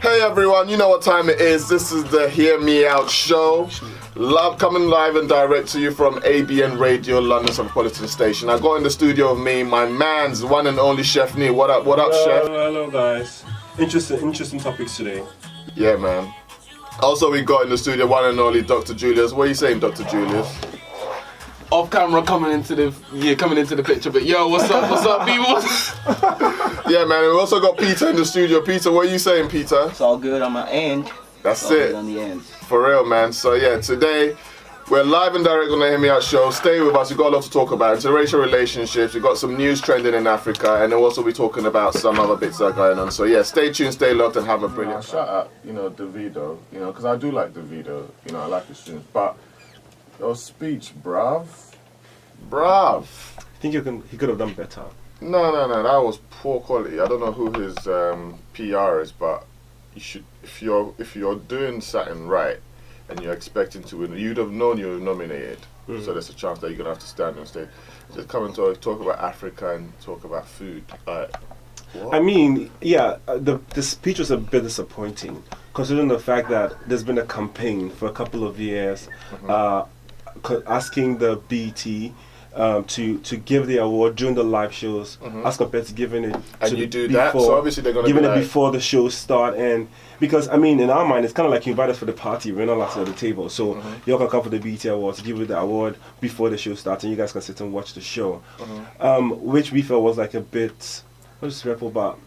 Hey everyone, you know what time it is. This is the Hear Me Out show. Coming live and direct to you from ABN Radio, London Metropolitan Station. I got in the studio with me, my man's one and only Chef Nee. What up, Chef? Hello guys. Interesting topics today. Yeah, man. Also, we got in the studio one and only Dr. Julius. What are you saying, Dr. Julius? Off camera coming into the picture, but yo, what's up, people? Yeah, man. And we also got Peter in the studio. Peter, what are you saying, Peter? It's all good on my end. That's It's all it. good on the end. For real, man. So yeah, today we're live and direct on the Hear Me Out show. Stay with us. We've got a lot to talk about. Interracial relationships. We've got some news trending in Africa, and then we'll also be talking about some other bits that are going on. So yeah, stay tuned, stay locked, and have a brilliant. Shout out, Davido. Because I do like Davido. I like his tunes, but your speech, bruv. I think he could have done better. No, that was poor quality. I don't know who his PR is, but you should, if you're doing something right and you're expecting to win, you'd have known you were nominated. So there's a chance that you're gonna have to stand on stage. Just come and talk about Africa and talk about food. What? I mean, yeah, the speech was a bit disappointing, considering the fact that there's been a campaign for a couple of years asking the BET to give the award during the live shows as compared to giving it and you do that, so obviously they're going to giving it before the show start. And because I mean, in our mind, it's kind of like you invite us for the party, we're not allowed to at the table, so you all can come for the BET Awards, give it the award before the show starts, and you guys can sit and watch the show, which we felt was like a bit disrespectful. But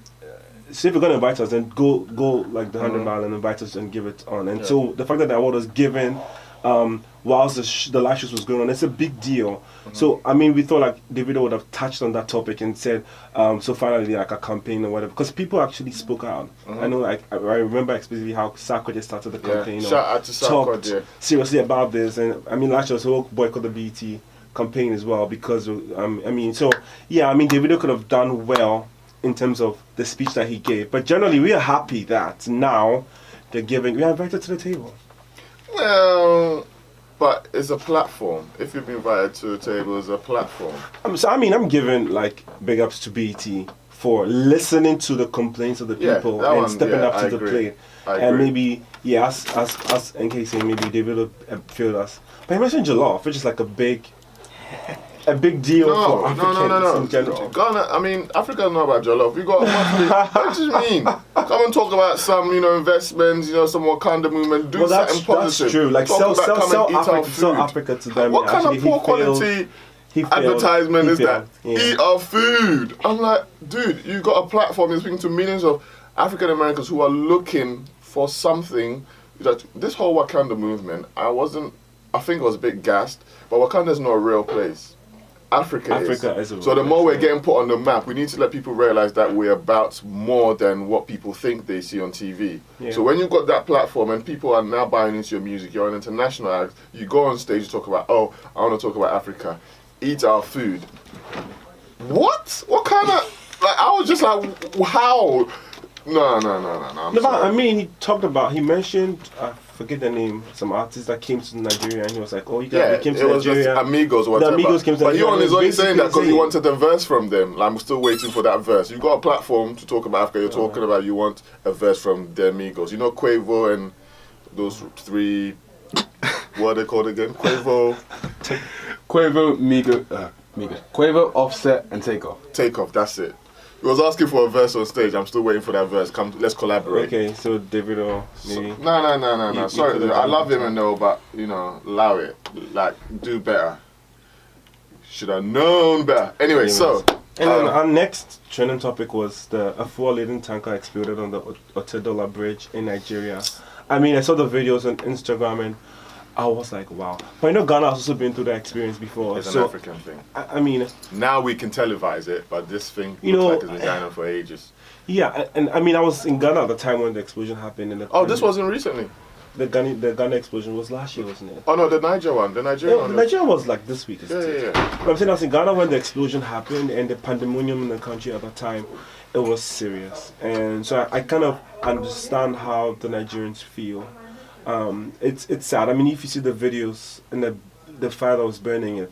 so if you're gonna invite us, then go like the 100 mile and invite us and give it on. And so the fact that the award was given whilst the live shows was going on, it's a big deal. So I mean, we thought like Davido would have touched on that topic and said, so finally like a campaign or whatever, because people actually spoke out. I know, like I remember explicitly how Sarkodie started the campaign. Shout out to Sarkodie. Talked seriously about this, and I mean, last year also boycott the BET campaign as well because I mean, so yeah, I mean, Davido could have done well in terms of the speech that he gave, but generally we are happy that now we are invited to the table. Well, but it's a platform. If you've been invited to the table, it's a platform. I'm giving like big ups to BET for listening to the complaints of the people and stepping up to the plate. And maybe, as NK saying, maybe David failed us. But he mentioned jollof, which is like a big deal for Africans in general. Ghana, I mean, Africa know about jollof. We got a much what do you mean? Come and talk about some, investments, some Wakanda movement. Do something positive. That's true. Like sell Africa to them. What kind of poor quality advertisement is that? Yeah. Eat our food. I'm like, dude, you got a platform. You're speaking to millions of African Americans who are looking for something. That this whole Wakanda movement, I think I was a bit gassed, but Wakanda's not a real place. Africa is. So the more we're getting put on the map, we need to let people realize that we're about more than what people think they see on TV. Yeah. So when you've got that platform and people are now buying into your music, you're an international act, you go on stage to talk about, I want to talk about Africa. Eat our food. What? What kind of... Like, I was just like, how? No. I mean, he mentioned, I forget the name, some artist that came to Nigeria, and he was like, he came to Nigeria. Amigos or whatever. The Amigos came to Nigeria. But he's only saying that because he wanted a verse from them. Like, I'm still waiting for that verse. You've got a platform to talk about Africa. You're talking about you want a verse from the Amigos. Quavo and those three, what are they called again? Quavo, Quavo, Offset, and Takeoff. Takeoff, that's it. He was asking for a verse on stage. I'm still waiting for that verse. Come, let's collaborate. Okay, so Davido, maybe. No. Sorry, I love him and all, but allow it. Like, do better. Should have known better. Anyway, so. And then our next trending topic was a fuel-laden tanker exploded on the Otedola Bridge in Nigeria. I mean, I saw the videos on Instagram and I was like, wow. But Ghana has also been through that experience before. It's an African thing. I mean... Now we can televise it, but this thing looks like it's been going on for ages. Yeah, and I mean, I was in Ghana at the time when the explosion happened. This wasn't recently? The Ghana explosion was last year, wasn't it? Oh no, the Niger one. The Nigerian one. The Nigerian was like this week. Yeah. But I'm saying I was in Ghana when the explosion happened and the pandemonium in the country at the time, it was serious. And so I kind of understand how the Nigerians feel. It's sad. I mean, if you see the videos and the fire that was burning,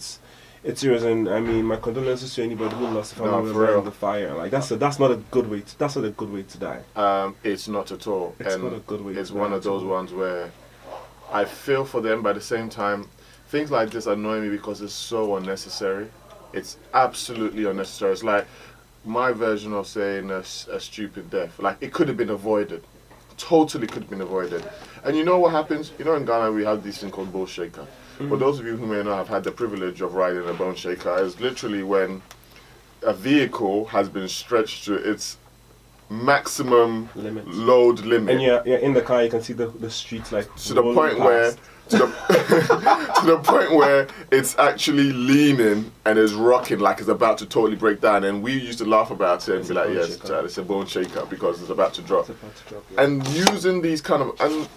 It's serious, and I mean, my condolences to anybody who lost a family No, member for real. in the fire. Like that's not a good way. That's not a good way to die. It's not at all. It's and not a good way it's to one die of those at all. ones where I feel for them, but at the same time, things like this annoy me because it's so unnecessary. It's absolutely unnecessary. It's like my version of saying a stupid death. Like, it could have been avoided. Totally could have been avoided. And you know what happens? You know, in Ghana we have this thing called bone shaker. For those of you who may not have had the privilege of riding a bone shaker, it's literally when a vehicle has been stretched to its maximum Limit. load limit. And you're in the car, you can see the streets like To the rolling point where past. to the, to the point where it's actually leaning and is rocking like it's about to totally break down. And we used to laugh about it and It's be a like, bone yes, shaker. child, it's a bone shaker because it's about to drop. It's about to drop, yeah. And using these kind of, and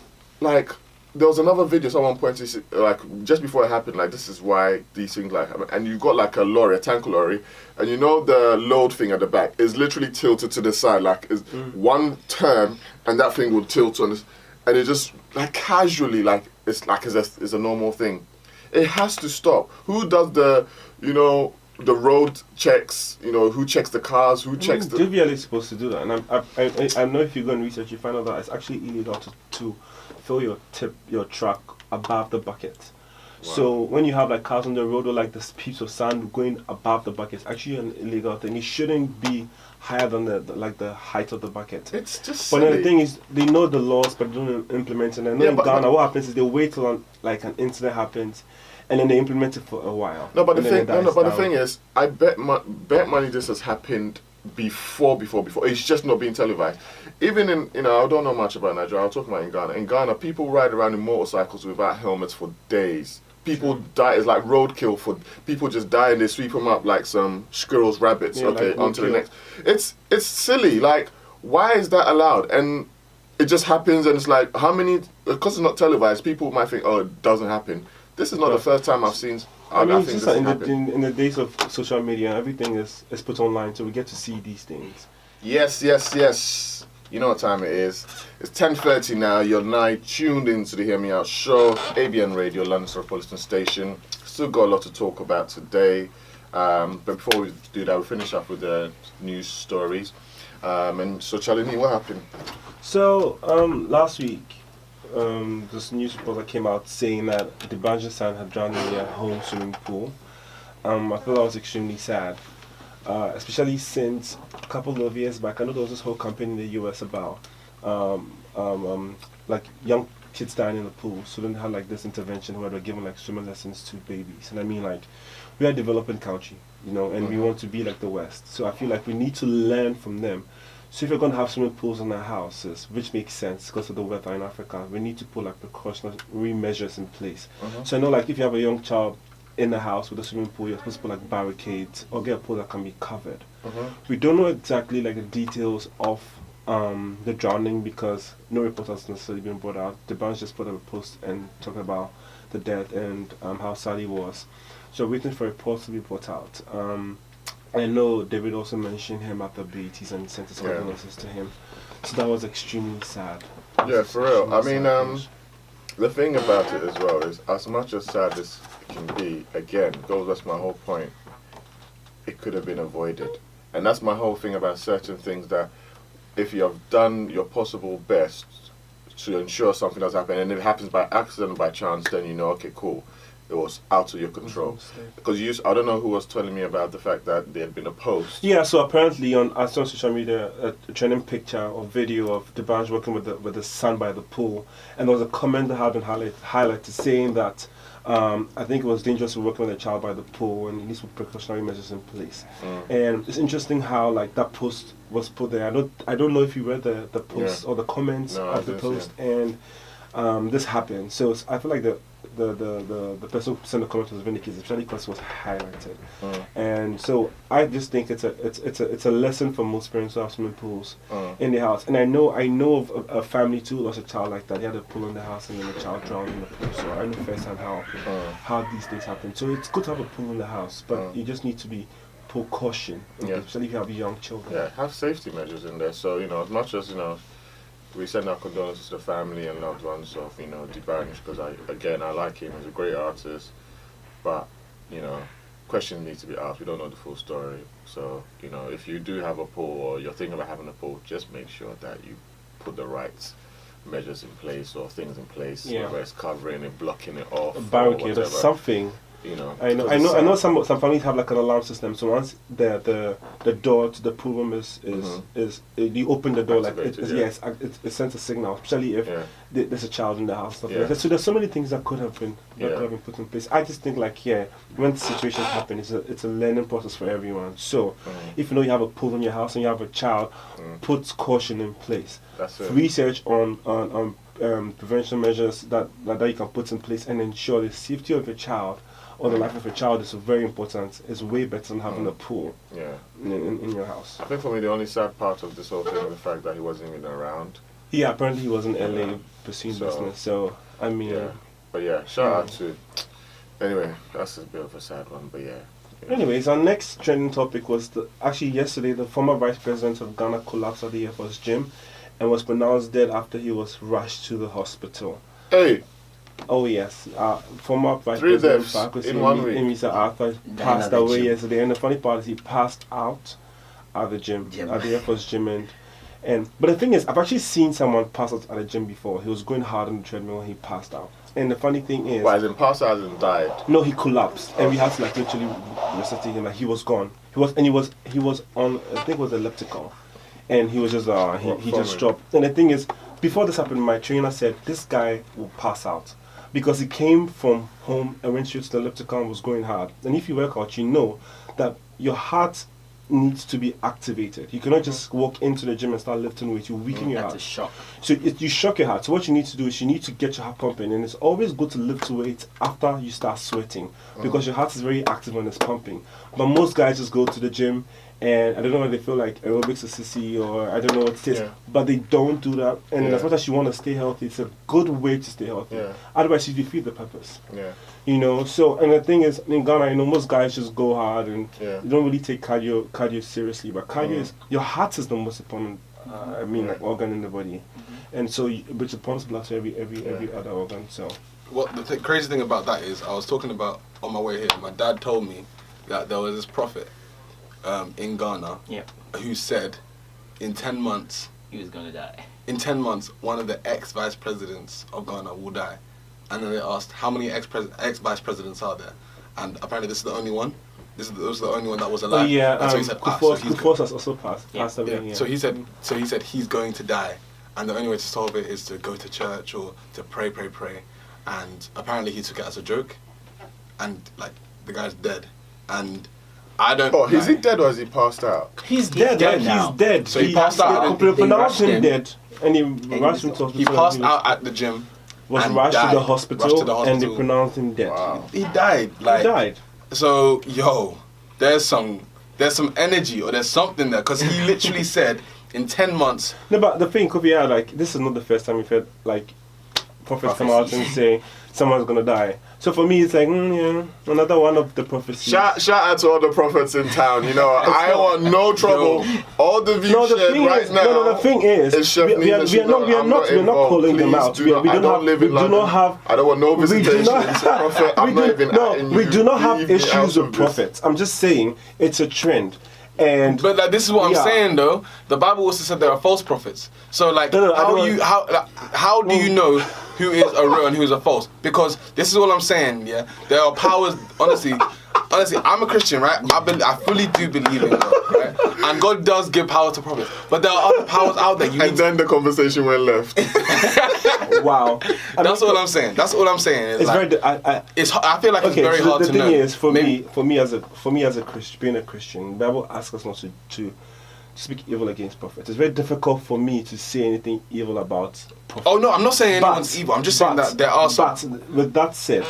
like, there was another video someone pointed, like, just before it happened, like, this is why these things like happen. And you got like a lorry, a tank lorry, and you know the load thing at the back is literally tilted to the side, like, is one turn and that thing will tilt on this, and it just, like, casually, like, it's a normal thing. It has to stop. Who does the, you know, the road checks, you know, who checks the cars, who checks the... JVL is supposed to do that, and I know if you go and research, you find out that it's actually illegal to fill your truck above the bucket. So when you have like cars on the road or like the piece of sand going above the bucket, it's actually an illegal thing. It shouldn't be higher than the height of the bucket. It's just But then silly. the thing is, they know the laws, but they don't implement it. And I know Yeah, in but- Ghana, what happens is they wait till like an incident happens, and then they implement it for a while. No, but the and then thing, it dies the down. thing is, I bet money this has happened before. It's just not being televised. Even in, you know, I don't know much about Nigeria. I'll talk about in Ghana. In Ghana, people ride around in motorcycles without helmets for days. People die. It's like roadkill for people. Just die and they sweep them up like some squirrels, rabbits. Yeah, Okay, like onto the roadkill. next. It's silly. Like, why is that allowed? And it just happens, and it's like, how many? Because it's not televised, people might think, oh, it doesn't happen. This is not the first time I've seen. I mean, it's think just this that happened. in the days of social media, everything is put online, so we get to see these things. Yes, yes, yes. You know what time it is. It's 10:30 now. You're now tuned into the Hear Me Out show, ABN Radio, London Metropolitan Station. Still got a lot to talk about today. But before we do that, we'll finish up with the news stories. And so, Chalini, what happened? So last week, this news report that came out saying that the Banjo-san had drowned in their home swimming pool. I thought that was extremely sad, especially since a couple of years back, I know there was this whole campaign in the US about like young kids dying in the pool. So then they had like this intervention where they're giving like swimming lessons to babies. And I mean, like, we are a developing country, you know, and we want to be like the West. So I feel like we need to learn from them. So if you're going to have swimming pools in our houses, which makes sense because of the weather in Africa, we need to put like precautionary measures in place. So I know, like, if you have a young child in the house with a swimming pool, you're supposed to put like barricades or get a pool that can be covered. We don't know exactly like the details of the drowning because no report has necessarily been brought out. The branch just put up a post and talking about the death and how sad he was. So we're waiting for reports to be brought out. I know David also mentioned him at the BETs and sent his condolences to him. So that was extremely sad. Yeah, for real. I Extremely mean, sad news. the thing about it as well is, as much as sad as it can be, again, goes that's my whole point. It could have been avoided, and that's my whole thing about certain things. That if you have done your possible best to ensure something does happen, and if it happens by accident or by chance, then you know, okay, cool, it was out of your control. Because I don't know who was telling me about the fact that there had been a post. Yeah, so apparently I saw on social media a trending picture or video of the branch working with the son by the pool, and there was a comment that had been highlighted saying that I think it was dangerous to work with a child by the pool and needs precautionary measures in place. And it's interesting how like that post was put there. I don't know if you read the post or the comments No, I of the didn't see post, and this happened. So I feel like the person who sent the comment was vindicated, especially because it was highlighted. And so I just think it's a lesson for most parents who have swimming pools in their house. And I know of a family too who lost a child like that. They had a pool in the house and then the child drowned in the pool. So I know firsthand how these things happen. So it's good to have a pool in the house, but you just need to be precaution, especially if you have young children. Yeah, have safety measures in there. So, you know, as much as, you know, we send our condolences to the family and loved ones of, you know, D'banj, because I like him, he's a great artist, but, you know, questions need to be asked. We don't know the full story. So, you know, if you do have a pool or you're thinking about having a pool, just make sure that you put the right measures in place or things in place, whether it's covering it, blocking it off, A barricade or something. You know, I know some families have like an alarm system. So once the door to the pool room is you open the door, like it sends a signal, especially if there's a child in the house. Stuff like that. So there's so many things that could have been put in place. I just think like when the situations happen, it's a learning process for everyone. So if you know you have a pool in your house and you have a child, put caution in place. That's it. Research on prevention measures that you can put in place and ensure the safety of your child or the life of a child is very important. It's way better than having a pool in your house. I think for me the only sad part of this whole thing was the fact that he wasn't even around. Yeah, apparently he was in LA pursuing business. So I mean, but shout out to. Anyway, that's a bit of a sad one, but yeah. Anyways, our next trending topic was actually yesterday. The former vice president of Ghana collapsed at the Air Force Gym, and was pronounced dead after he was rushed to the hospital. Hey. Oh yes, former Vice 3 President deaths in 1 week. Mr. Arthur passed away yesterday, and the funny part is he passed out at the gym, at the Air Force Gym, but the thing is, I've actually seen someone pass out at the gym before. He was going hard on the treadmill and he passed out. And the funny thing is, as in passed out and died? No, he collapsed, and we had to like literally resuscitate him. Like he was gone. He was on, I think it was elliptical, and he was just he just dropped. And the thing is, before this happened, my trainer said this guy will pass out. Because he came from home and went straight to the elliptical and was going hard. And if you work out, you know that your heart needs to be activated. You cannot just walk into the gym and start lifting weights. You weaken your heart. That's a shock. So you shock your heart. So what you need to do is you need to get your heart pumping. And it's always good to lift weights after you start sweating. Because your heart is very active when it's pumping. But most guys just go to the gym and I don't know whether they feel like aerobics is sissy or I don't know what it is, but they don't do that. And as much as you want to stay healthy, it's a good way to stay healthy. Otherwise, you defeat the purpose. You know, so, and the thing is, in Ghana, you know, most guys just go hard and you don't really take cardio seriously. But cardio is, your heart is the most important, like organ in the body. And so, which pumps blood to every other organ, so. Well, the crazy thing about that is, I was talking about, on my way here, my dad told me that there was this prophet in Ghana who said in 10 months he was going to die. In 10 months, one of the ex-vice presidents of Ghana will die. And then they asked, how many ex-vice presidents are there? And apparently this is the only one. This was the only one that was alive. Oh yeah, and so he said, Kufuor has also passed away. Yeah. So he said he's going to die. And the only way to solve it is to go to church or to pray. And apparently he took it as a joke. And like, the guy's dead. And I don't. Oh, is he dead or has he passed out? He's dead. Now. He's dead. So he passed out. They pronounced him dead, and he rushed him to hospital. He passed out at the gym. Was rushed to the hospital, and they pronounced him dead. Wow. He died. He died. So there's some energy or there's something there because he literally said in 10 months. No, but the thing, Kofi, like this is not the first time we've had like prophets come out and say someone's gonna die. So for me, it's like, another one of the prophecies. Shout out to all the prophets in town. You know, I want no trouble. All the views shared right now. No, the thing is, we are not calling them out. We don't have. I don't want no visitations. Prophet, I'm not even. We do not have issues with prophets. I'm just saying it's a trend. But like, this is what I'm saying though. The Bible also said there are false prophets. So like, how do you know who is a real and who is a false? Because this is what I'm saying. Yeah, there are powers. Honestly, I'm a Christian, right? I fully do believe in God, right? And God does give power to prophets. But there are other powers out there. Then the conversation went left. Wow. That's all I'm saying. It's like, very. I feel like it's very hard to know. The thing is, for me as a Christian, being a Christian, the Bible asks us not to speak evil against prophets. It's very difficult for me to say anything evil about prophets. Oh no, I'm not saying anyone's evil. I'm just saying that there are some. But with that said,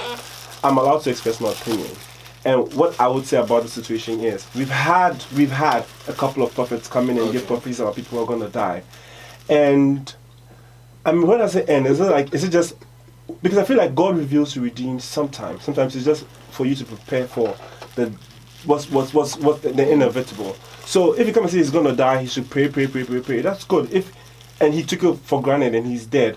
I'm allowed to express my opinion. And what I would say about the situation is, we've had a couple of prophets come in and give prophecies about people who are going to die. And I mean, when I say end, is it just because I feel like God reveals to redeem sometimes. Sometimes it's just for you to prepare for what's the inevitable. So if you come and say he's going to die, he should pray. That's good. And he took it for granted and he's dead,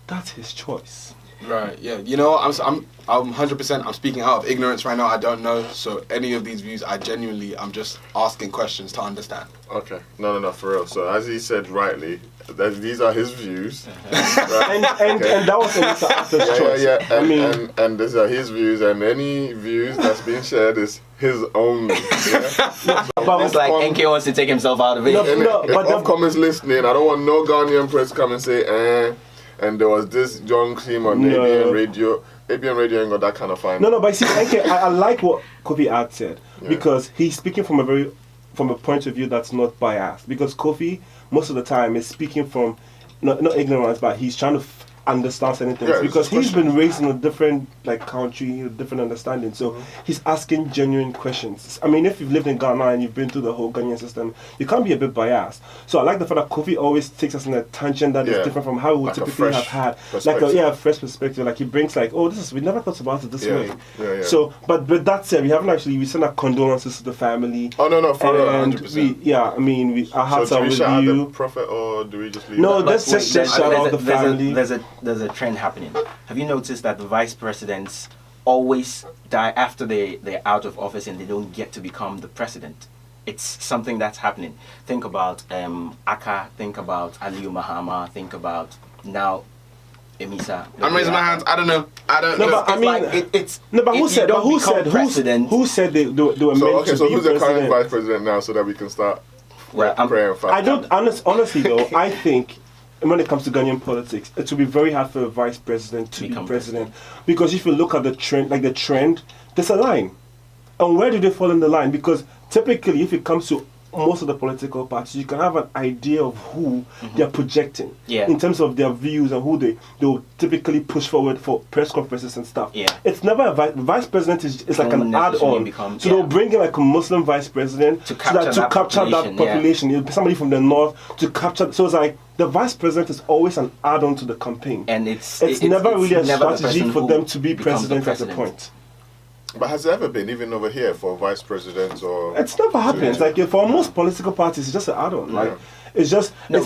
that's his choice. Right. Yeah. You know, I'm 100%. I'm speaking out of ignorance right now. I don't know. So any of these views, I'm just asking questions to understand. Okay. No, for real. So as he said rightly, these are his views. And that was Mr. Arthur's choice. Yeah. And these are his views, and any views that's being shared is his own. Yeah? But it's like NK wants to take himself out of it. If Ofcom is listening, I don't want no Ghanaian press come and say, and there was this young team on ABN Radio. ABN Radio ain't got that kind of fine. No, but see, NK, I like what Kofi Ad said because he's speaking from a point of view that's not biased. Because Kofi, most of the time, is speaking from not ignorance, but he's trying to understand certain things because he's been raised in a different country, a different understanding. So he's asking genuine questions. I mean, if you've lived in Ghana and you've been through the whole Ghanaian system, you can't be a bit biased. So I like the fact that Kofi always takes us in a tangent that is different from how we would typically have had a fresh perspective. Like he brings we never thought about it this way. Yeah. So, but with that said, we send our condolences to the family. Oh no, for real, 100%. Our hearts are with shout out you. the prophet, or do we just leave? No, let's just shout out the family. There's a trend happening. Have you noticed that the vice presidents always die after they're out of office and they don't get to become the president? It's something that's happening. Think about Aka, think about Aliyu Mahama, think about now Emisa. I'm raising my hands. I don't know. But who said they were meant to be so who's the current president? vice president now, so that we can start praying for? I don't honestly though. I think when it comes to Ghanaian politics, it will be very hard for a vice president to become president because if you look at the trend, there's a line, and where do they fall in the line? Because typically, if it comes to most of the political parties, you can have an idea of who they're projecting in terms of their views and who they will typically push forward for press conferences and stuff. It's never a vice president is like an add-on. So they'll bring in like a Muslim vice president to capture that population. It'll be somebody from the north to capture. So it's like the vice president is always an add-on to the campaign, and it's never really a strategy for them to be president at the point. But has it ever been, even over here, for vice presidents or? It's never happened. Like for most political parties, it's just an add-on. It's just to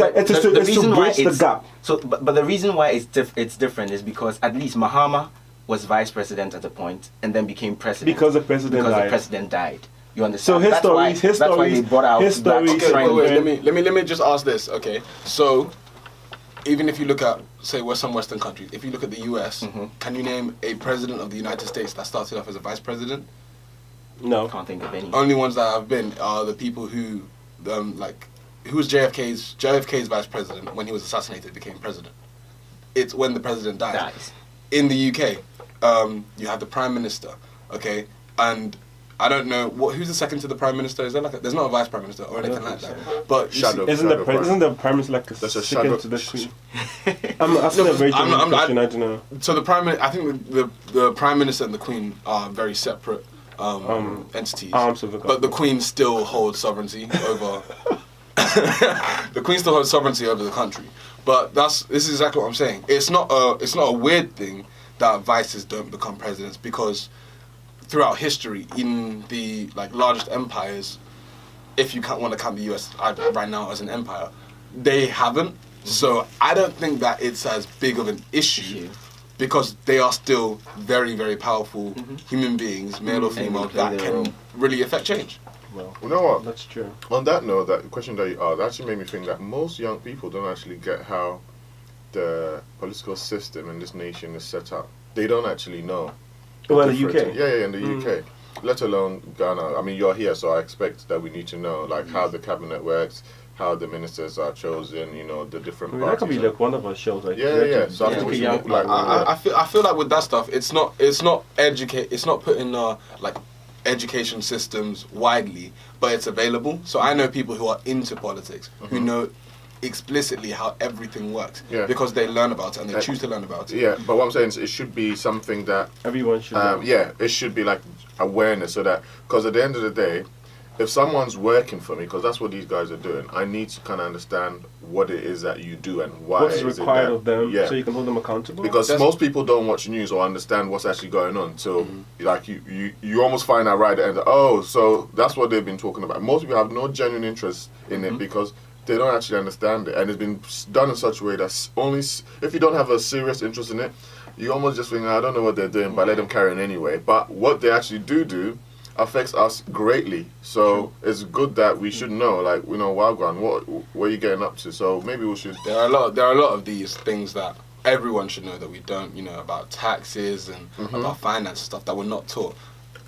bridge the gap. So, but the reason why it's different is because at least Mahama was vice president at a point and then became president because the president died. You understand? So that's why they brought out let me just ask this. Okay, so even if you look at, say, some Western countries, if you look at the US, can you name a president of the United States that started off as a vice president? No. Can't think of any. Only ones that have been are the people who, who was JFK's vice president when he was assassinated, became president. It's when the president dies. In the UK, you have the prime minister, okay? And I don't know who's the second to the prime minister. Is there there's not a vice prime minister or anything like that? But isn't the prime minister like a second to the queen? I'm asking a very genuine question. I don't know. So I think the prime minister and the queen are very separate entities. But the queen still holds sovereignty over. The queen still holds sovereignty over the country. But this is exactly what I'm saying. It's not a weird thing that vices don't become presidents, because throughout history, in the largest empires, if you want to count the US right now as an empire, they haven't. So I don't think that it's as big of an issue, because they are still very, very powerful human beings, male or female, that can really affect change. Well, you know what? That's true. On that note, that question that you asked actually made me think that most young people don't actually get how the political system in this nation is set up. They don't actually know. Well, in the UK? Yeah, in the UK. Let alone Ghana. I mean, you're here, so I expect that we need to know, how the cabinet works, how the ministers are chosen, the different parties. That could be one of our shows. Yeah. So I think we should I feel like with that stuff, it's not put in education systems widely, but it's available. So I know people who are into politics who know explicitly how everything works, because they learn about it and they choose to learn about it. Yeah, but what I'm saying is it should be something that everyone should know. Yeah, it should be awareness, so that, because at the end of the day, if someone's working for me, because that's what these guys are doing, I need to kind of understand what it is that you do and why. What's required of them, so you can hold them accountable. Because most people don't watch news or understand what's actually going on. So, you almost find out right at the end, oh, so that's what they've been talking about. Most people have no genuine interest in it, because they don't actually understand it, and it's been done in such a way that only if you don't have a serious interest in it, you almost just think, I don't know what they're doing, but let them carry on anyway. But what they actually do affects us greatly. So it's good that we should know, like, Wagwan, what are you getting up to? So maybe we should. There are a lot of these things that everyone should know that we don't, about taxes and about finance stuff that we're not taught.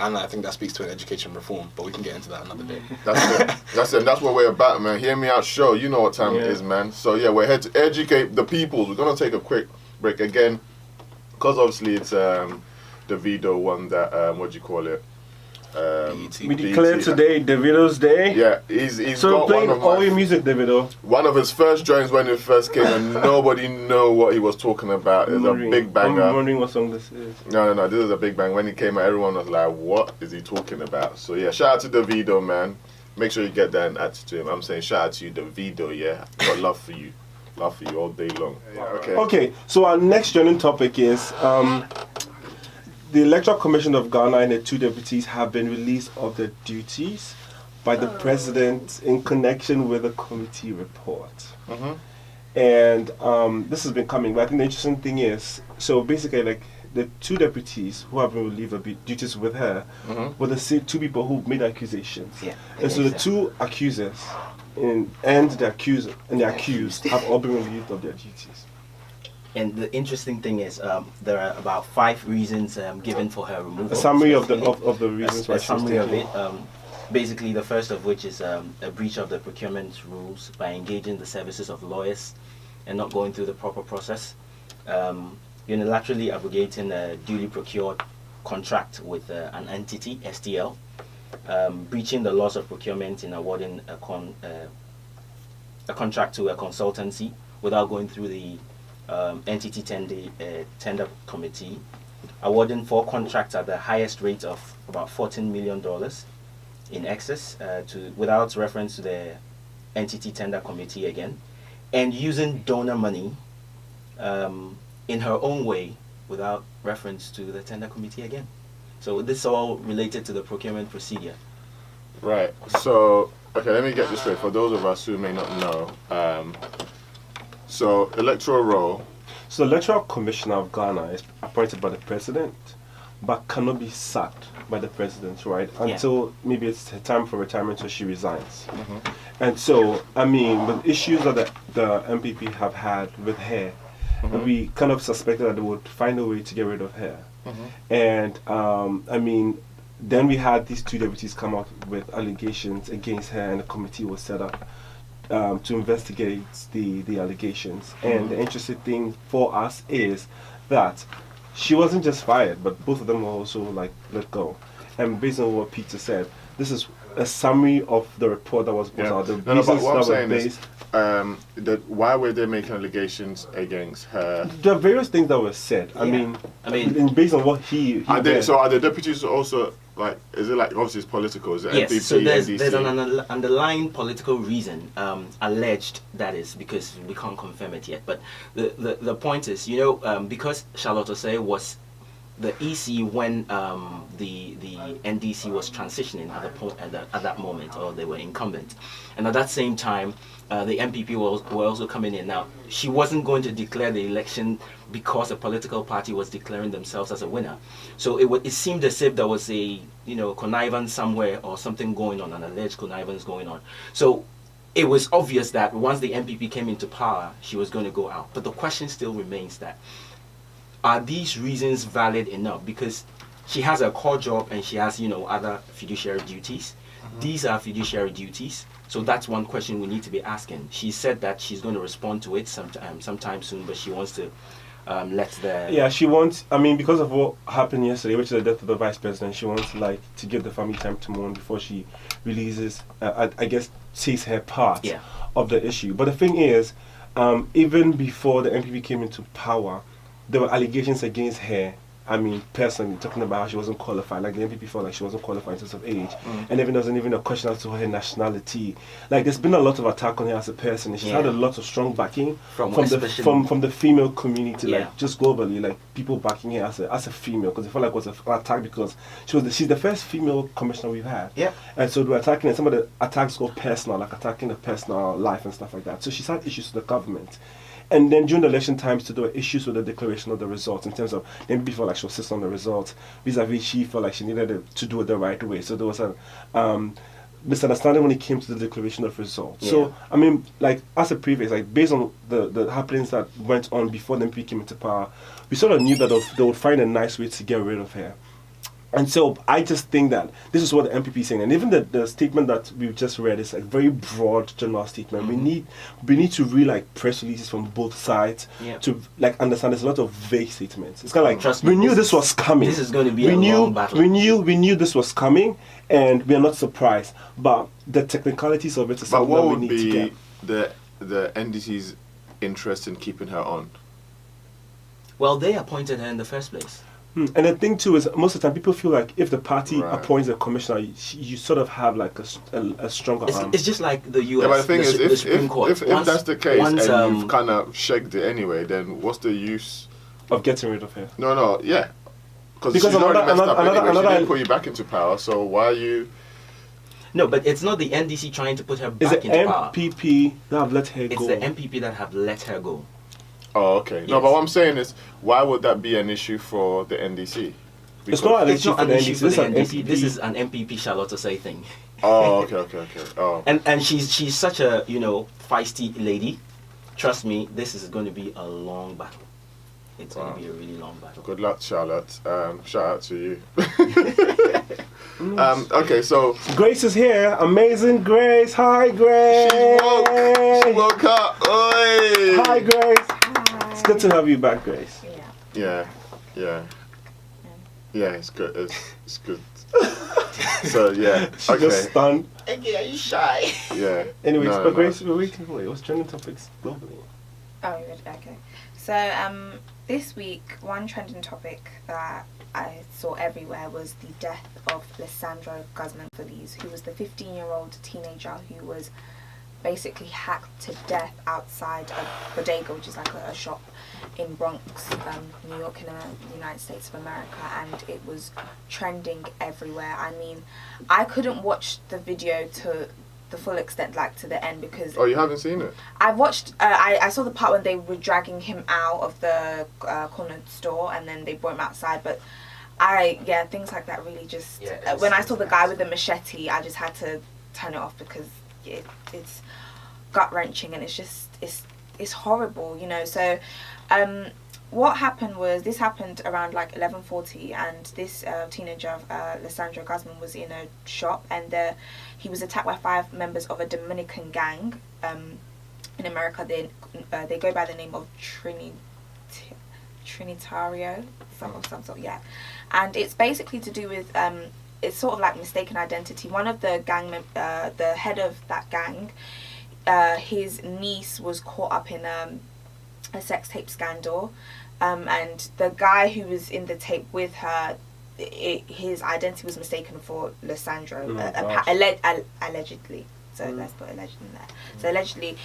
And I think that speaks to an education reform, but we can get into that another day. That's it. That's what we're about, man. Hear me out, show. You know what time it is, man. So yeah, we're here to educate the people. We're gonna take a quick break again, because obviously it's the Davido one that what do you call it? We declared today Davido's day. Yeah, he's so got playing one of all your music, Davido. One of his first joints when he first came, and nobody know what he was talking about. It's a big banger. I'm wondering what song this is. No, this is a big bang. When he came out, everyone was like, "What is he talking about?" So yeah, shout out to Davido, man. Make sure you get that and add it to him. I'm saying shout out to you, Davido. Yeah, got love for you all day long. Yeah, okay. So our next joining topic is the Electoral Commission of Ghana and the 2 deputies have been released of their duties by the president in connection with a committee report. And this has been coming, but I think the interesting thing is, so basically, like, the 2 deputies who have been relieved of duties with her were the 2 people who made accusations. Yeah. And so the 2 accusers and the accused have all been relieved of their duties. And the interesting thing is, there are about 5 reasons given for her removal. A summary of the reasons why a summary of it. Basically, the first of which is a breach of the procurement rules by engaging the services of lawyers and not going through the proper process. Unilaterally abrogating a duly procured contract with an entity, STL. Breaching the laws of procurement in awarding a contract to a consultancy without going through the entity tender committee, awarding 4 contracts at the highest rate of about $14 million in excess without reference to the entity tender committee again, and using donor money in her own way without reference to the tender committee again. So this is all related to the procurement procedure. Right. So, okay, let me get this straight. For those of us who may not know, so electoral roll. So the Electoral Commissioner of Ghana is appointed by the president, but cannot be sacked by the president, right? Until maybe it's time for retirement, so she resigns. And so, I mean, with issues that the MPP have had with her, we kind of suspected that they would find a way to get rid of her. And I mean, then we had these 2 deputies come out with allegations against her, and the committee was set up to investigate the allegations. And the interesting thing for us is that she wasn't just fired, but both of them were also like let go. And based on what Peter said, this is a summary of the report that was put out. The but what I'm saying is, why were they making allegations against her? There are various things that were said. I mean, based on what he are the deputies also, like, is it like, obviously it's political, is it yes, NPP, so there's NDC? an underlying political reason, alleged, that is, because we can't confirm it yet, but the point is, because Charlotte Osei was the EC when the NDC was transitioning at that moment, or they were incumbent, and at that same time the MPP were also coming in. Now, she wasn't going to declare the election because a political party was declaring themselves as a winner. So it seemed as if there was a connivance somewhere, or something going on, an alleged connivance going on. So it was obvious that once the MPP came into power, she was going to go out. But the question still remains that, are these reasons valid enough? Because she has a core job and she has, other fiduciary duties. These are fiduciary duties. So that's one question we need to be asking. She said that she's going to respond to it sometime soon, but she wants to let the... Yeah, she wants, I mean, because of what happened yesterday, which is the death of the vice president, she wants, like, to give the family time to mourn before she releases, I guess, says her part of the issue. But the thing is, even before the MPP came into power, there were allegations against her. I mean, personally, talking about how she wasn't qualified. Like, the MPP felt like she wasn't qualified in terms of age. And even there wasn't even a question as to her nationality. Like, there's been a lot of attack on her as a person. And she's had a lot of strong backing from the female community, like, just globally, like, people backing her as a female. Because they felt like it was an attack because she's the first female commissioner we've had. And so they were attacking, and some of the attacks go personal, like attacking the personal life and stuff like that. So she's had issues with the government. And then during the election times, there were issues with the declaration of the results in terms of the MPP felt like she was sitting on the results, vis-a-vis she felt like she needed to do it the right way. So there was a misunderstanding when it came to the declaration of results. Yeah. So, I mean, like, as a previous, like, based on the happenings that went on before the MPP came into power, we sort of knew that they would find a nice way to get rid of her. And so I just think that this is what the MPP is saying, and even the statement that we've just read is a very broad general statement. We need to read like press releases from both sides to like understand. There's a lot of vague statements. It's kind of like Trust we me, knew this was coming. This is going to be a long battle. We knew this was coming, and we are not surprised. But the technicalities of it is But something what that we would need to be get. the NDC's interest in keeping her on? Well, they appointed her in the first place. And the thing too is, most of the time, people feel like if the party Right. appoints a commissioner, you sort of have like a stronger arm. It's just like the US. Yeah, but the thing is, the Supreme Court. if that's the case and you've kind of shagged it anyway, then what's the use? Of getting rid of her. No, yeah. Because she's Because already another- messed up another- anyway. She another- didn't put you back into power, so why are you... No, but it's not the NDC trying to put her Is back the into power. MPP that have let her It's go? the MPP that have let her go. Oh, okay. No, Yes. but what I'm saying is, why would that be an issue for the NDC? It's not an It's issue not for an the issue NDC. for This the is an NDC. MPP. This is an MPP Charlotte say thing. Oh, okay. Oh. And she's such a feisty lady. Trust me, this is going to be a long battle. It's going to be a really long battle. Good luck, Charlotte. Shout out to you. Okay, so... Grace is here. Amazing Grace. Hi, Grace. She woke up. Oi! Hi, Grace. Hi. It's good to have you back, Grace. Yeah. Yeah, it's good. It's good. So, yeah. She Okay. just stunned. Okay, are you shy? Yeah. Anyways, No, but no. Grace, we're waiting for you. What's trending topics globally? Oh, good. Okay. So, this week, one trending topic that I saw everywhere was the death of Lissandro Guzman Feliz, who was the 15-year-old teenager who was basically hacked to death outside a bodega, which is like a shop in Bronx, New York, in the United States of America, and it was trending everywhere. I mean, I couldn't watch the video to the full extent, like to the end, because Oh, you haven't seen it? I watched. I saw the part when they were dragging him out of the corner store, and then they brought him outside. But things like that really just. When I saw the guy with the machete, I just had to turn it off because it's gut wrenching, and it's horrible, So, what happened was this happened around like 11:40, and this teenager, Lissandro Guzman, was in a shop, and he was attacked by 5 members of a Dominican gang. In America, they go by the name of Trinitario, some sort, yeah. And it's basically to do with it's sort of like mistaken identity. One of the the head of that gang, his niece was caught up in a sex tape scandal, and the guy who was in the tape with her, his identity was mistaken for Lissandro, allegedly. So let's put alleged in there. So allegedly,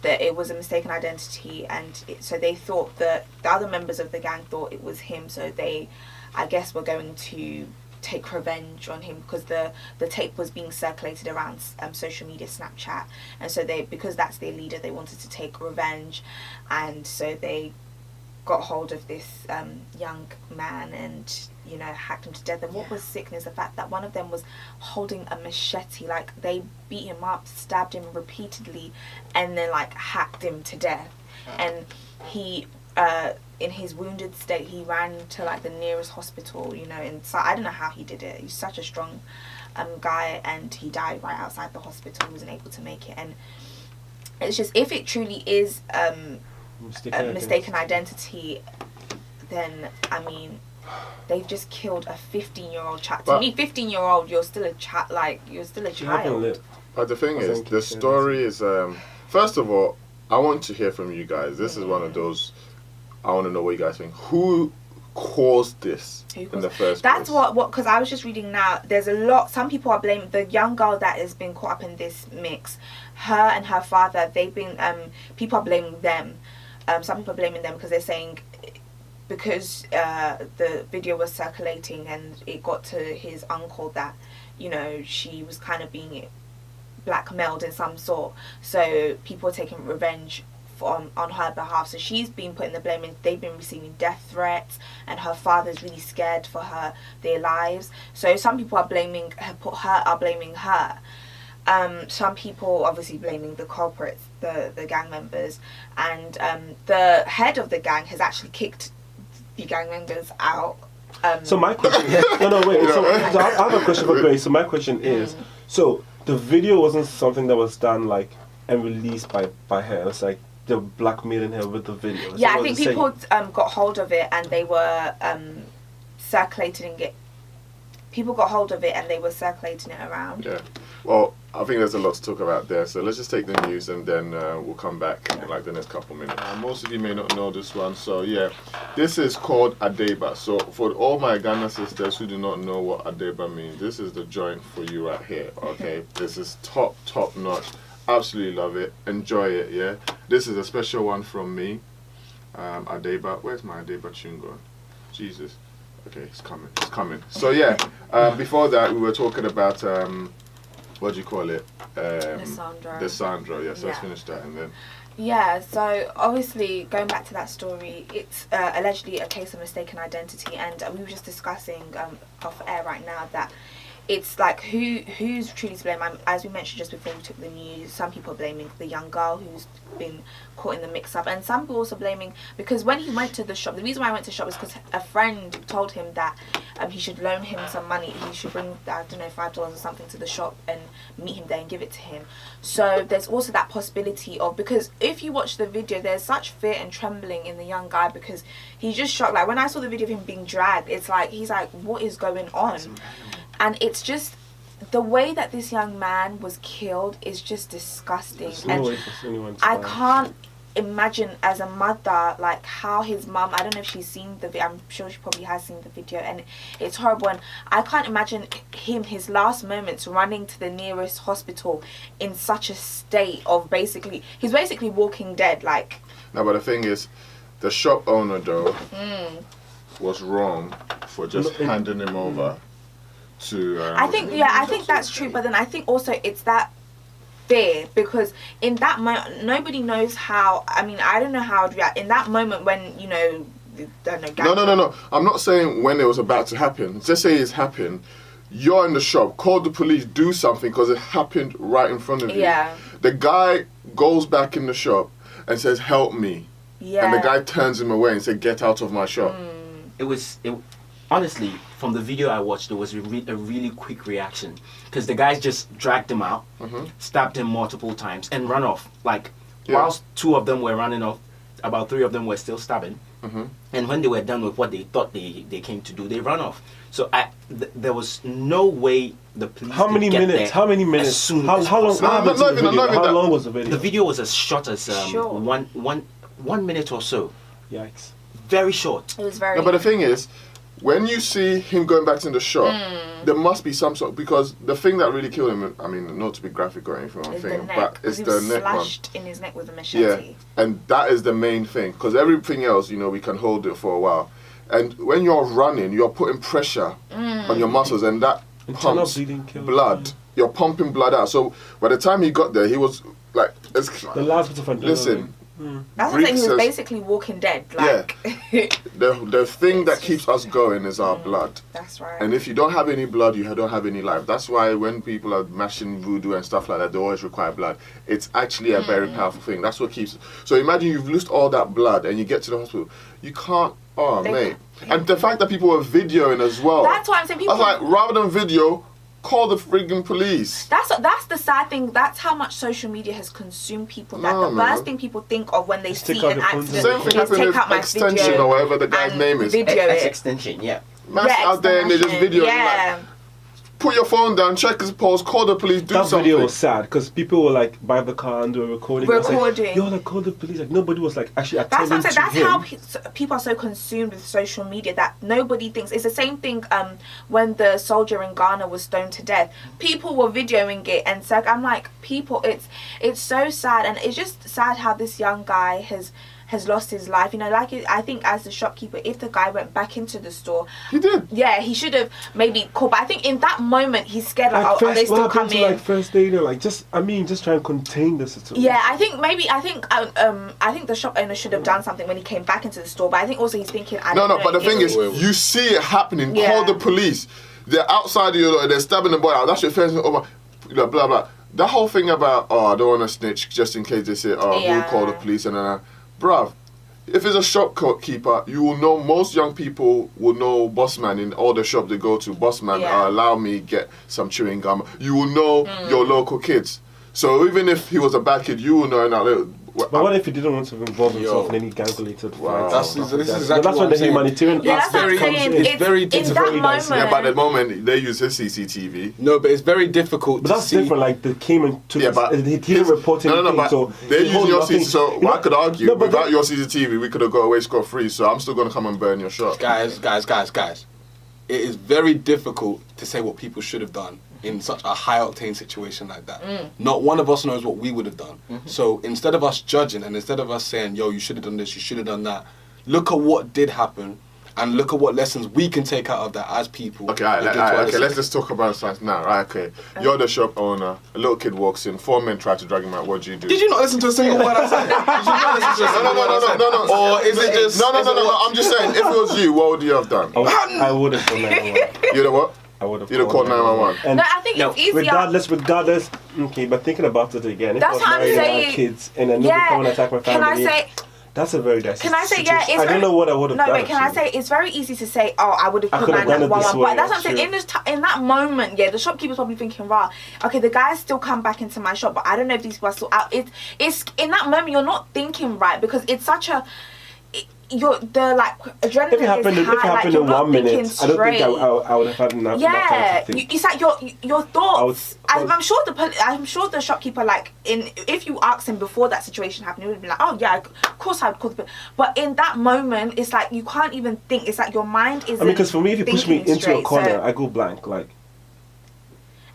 that it was a mistaken identity, and so they thought that the other members of the gang thought it was him. So they, I guess, were going to take revenge on him because the tape was being circulated around social media, Snapchat, and so because that's their leader, they wanted to take revenge, and so they got hold of this young man and hacked him to death. And what was sickening is the fact that one of them was holding a machete. Like, they beat him up, stabbed him repeatedly, and then like hacked him to death. And he in his wounded state, he ran to like the nearest hospital, and so I don't know how he did it. He's such a strong guy, and he died right outside the hospital. He wasn't able to make it. And it's just, if it truly is a mistaken identity, then I mean, they've just killed a 15-year-old child. To me, 15-year-old, you're still a child. Like, you're still a child. But the thing is, the story is. First of all, I want to hear from you guys. This is one of those. I want to know what you guys think. Who caused this in the first place? That's what because I was just reading now. There's a lot. Some people are blaming the young girl that has been caught up in this mix. Her and her father. They've been. People are blaming them. Some people are blaming them because they're saying, because the video was circulating and it got to his uncle that, she was kind of being blackmailed in some sort. So people are taking revenge on her behalf. So she's been putting the blame in. They've been receiving death threats, and her father's really scared for their lives. So some people are blaming her. Some people obviously blaming the culprits, the gang members, and the head of the gang has actually kicked the gang members out. So my question, wait. So I have a question for Grace. So my question is, so the video wasn't something that was done like and released by her. It was like they were blackmailing her with the video. Yeah, I think people got hold of it and they were circulating it. People got hold of it and they were circulating it around. Yeah. Well, I think there's a lot to talk about there. So let's just take the news and then we'll come back in like the next couple minutes. Most of you may not know this one. So yeah, this is called Adeba. So for all my Ghana sisters who do not know what Adeba means, this is the joint for you right here. Okay, this is top notch. Absolutely love it. Enjoy it. Yeah. This is a special one from me. Adeba. Where's my Adeba tune going? Jesus. Okay, it's coming. So yeah, before that we were talking about what do you call it? Desandra. Yeah, so let's finish that and then. Yeah, so obviously going back to that story, it's allegedly a case of mistaken identity, and we were just discussing off air right now that it's like who's truly to blame. As we mentioned just before we took the news, some people are blaming the young girl who's been caught in the mix-up, and some people also blaming, because when he went to the shop, the reason why I went to the shop was because a friend told him that he should loan him some money. He should bring, I don't know, $5 or something to the shop and meet him there and give it to him. So there's also that possibility of, because if you watch the video, there's such fear and trembling in the young guy because he's just shocked. Like when I saw the video of him being dragged, it's like he's like, what is going on? And it's just the way that this young man was killed is just disgusting. And I can't imagine as a mother like how his mum, I don't know if she's seen the video, I'm sure she probably has seen the video, and it's horrible, and I can't imagine his last moments running to the nearest hospital in such a state of he's basically walking dead. Like, no, but the thing is, the shop owner though was wrong for just handing him over to I think that's true, but then I think also it's that fear, because in that moment nobody knows how, I mean, I don't know how I'd react in that moment when, you know, I don't know, no, I'm not saying when it was about to happen. Just say it's happened, you're in the shop, call the police, do something, because it happened right in front of you. Yeah. The guy goes back in the shop and says, help me. Yeah. And the guy turns him away and said, get out of my shop. Honestly, from the video I watched, there was a really quick reaction, because the guys just dragged him out, stabbed him multiple times, and ran off. Like, whilst 2 of them were running off, about 3 of them were still stabbing. And when they were done with what they thought they came to do, they ran off. So there was no way the police. How many minutes? How long? How long was the video? The video was as short as one minute or so. Yikes! Very short. It was very. No, but the thing is, when you see him going back to the shop, there must be some sort, because the thing that really killed him, I mean, not to be graphic or anything, but it's the neck one. Slashed in his neck with a machete. Yeah, and that is the main thing, because everything else, you know, we can hold it for a while. And when you're running, you're putting pressure on your muscles, and that pumps blood. You're pumping blood out. So by the time he got there, he was like, the last bit of adrenaline. Listen. That's what I'm saying, he was basically walking dead. Like. Yeah. The thing that keeps us going is our blood. That's right. And if you don't have any blood, you don't have any life. That's why when people are mashing voodoo and stuff like that, they always require blood. It's actually a very powerful thing. That's what keeps. So imagine you've lost all that blood and you get to the hospital. You can't. Oh, mate. And the fact that people were videoing as well. That's why I'm saying people. I was like, rather than video, call the frigging police. That's the sad thing. That's how much social media has consumed people. That the first thing people think of when they see an accident same thing is take out my Extension video or whatever the guy's name is. Video it. Extension, yeah. Man's out there and they just video. Yeah. Like, put your phone down, check his pulse, call the police, do that something. That video was sad because people were like by the car and they were recording. Like, yo, like call the police. Like nobody was like actually attending to him. That's how people are so consumed with social media that nobody thinks. It's the same thing when the soldier in Ghana was stoned to death. People were videoing it, and so I'm like, people, it's so sad, and it's just sad how this young guy has has lost his life. You know, like I think as the shopkeeper, if the guy went back into the store, He did. yeah, he should have maybe called. But I think in that moment he's scared. Like, Like are they still what happened coming? to like first aid? Like just try and contain the situation. Yeah, I think the shop owner should have done something when he came back into the store. But I think also he's thinking, No, but the thing is, wait. you see it happening. Yeah. Call the police. They're outside you. They're stabbing the boy out. That's your first. Oh, blah blah blah. That whole thing about I don't want to snitch just in case they say we'll call the police and then, bruv. If it's a shopkeeper, you will know. Most young people will know Bossman in all the shops they go to. Bossman, Yeah. allow me get some chewing gum. You will know your local kids. So even if he was a bad kid, you will know. But what if he didn't want to involve himself in any gang-related Wow. fights? This is That's exactly when what the I'm saying. humanitarian Yeah, that's what I'm aspect comes saying. in. It's very in difficult. that very nice. moment. Yeah, but the moment they use his CCTV. No, but it's very difficult But to that's see. different. Like they came and took. Yeah, but he didn't report anything. No, but so they're he hold using your nothing. CCTV. So You know- I could argue No, but without your CCTV, we could have got away scot free. So I'm still gonna come and burn your shop. Guys. It is very difficult to say what people should have done in such a high octane situation like that. Not one of us knows what we would have done. So instead of us judging and instead of us saying, yo, you should have done this, you should have done that, look at what did happen and look at what lessons we can take out of that as people. Okay, and give to our okay. listeners. Let's just talk about science now. Right, okay. You're the shop owner. A little kid walks in. 4 men try to drag him out. What do you do? Did you not listen to a single word I said? Did you not listen to a single word I said? No. Or is it just... No. is it what- I'm just saying. If it was you, what would you have done? I would have called 911. You know what? I would have. You'd have called 911. And No, I think No, it's easier. regardless. Okay, but thinking about it again, if That's I was what I'm married and I had saying. kids and then Yeah. come and attack my Can family. I say? That's a very dicey Can I say, situation. yeah, it's I don't know what I would have No, done. wait, can I actually. say, it's very easy to say, oh, I would have I called could have done it 911, this way, but that's what I'm that's saying, in that moment, yeah, the shopkeeper's probably thinking, right, okay, the guys still come back into my shop, but I don't know if these people are still out. It's in that moment, you're not thinking right, because it's such a, adrenaline If it happened, is high, if it happened you're in not 1 minute, thinking I don't think straight. I would have had enough time Yeah, to think. it's like your thoughts. I was- I'm sure the shopkeeper, like, if you asked him before that situation happened, he would have been like, oh yeah, of course I would call the police. But in that moment, it's like you can't even think. It's like your mind isn't. I mean, because for me, if you push me thinking into a straight, corner, so- I go blank. Like,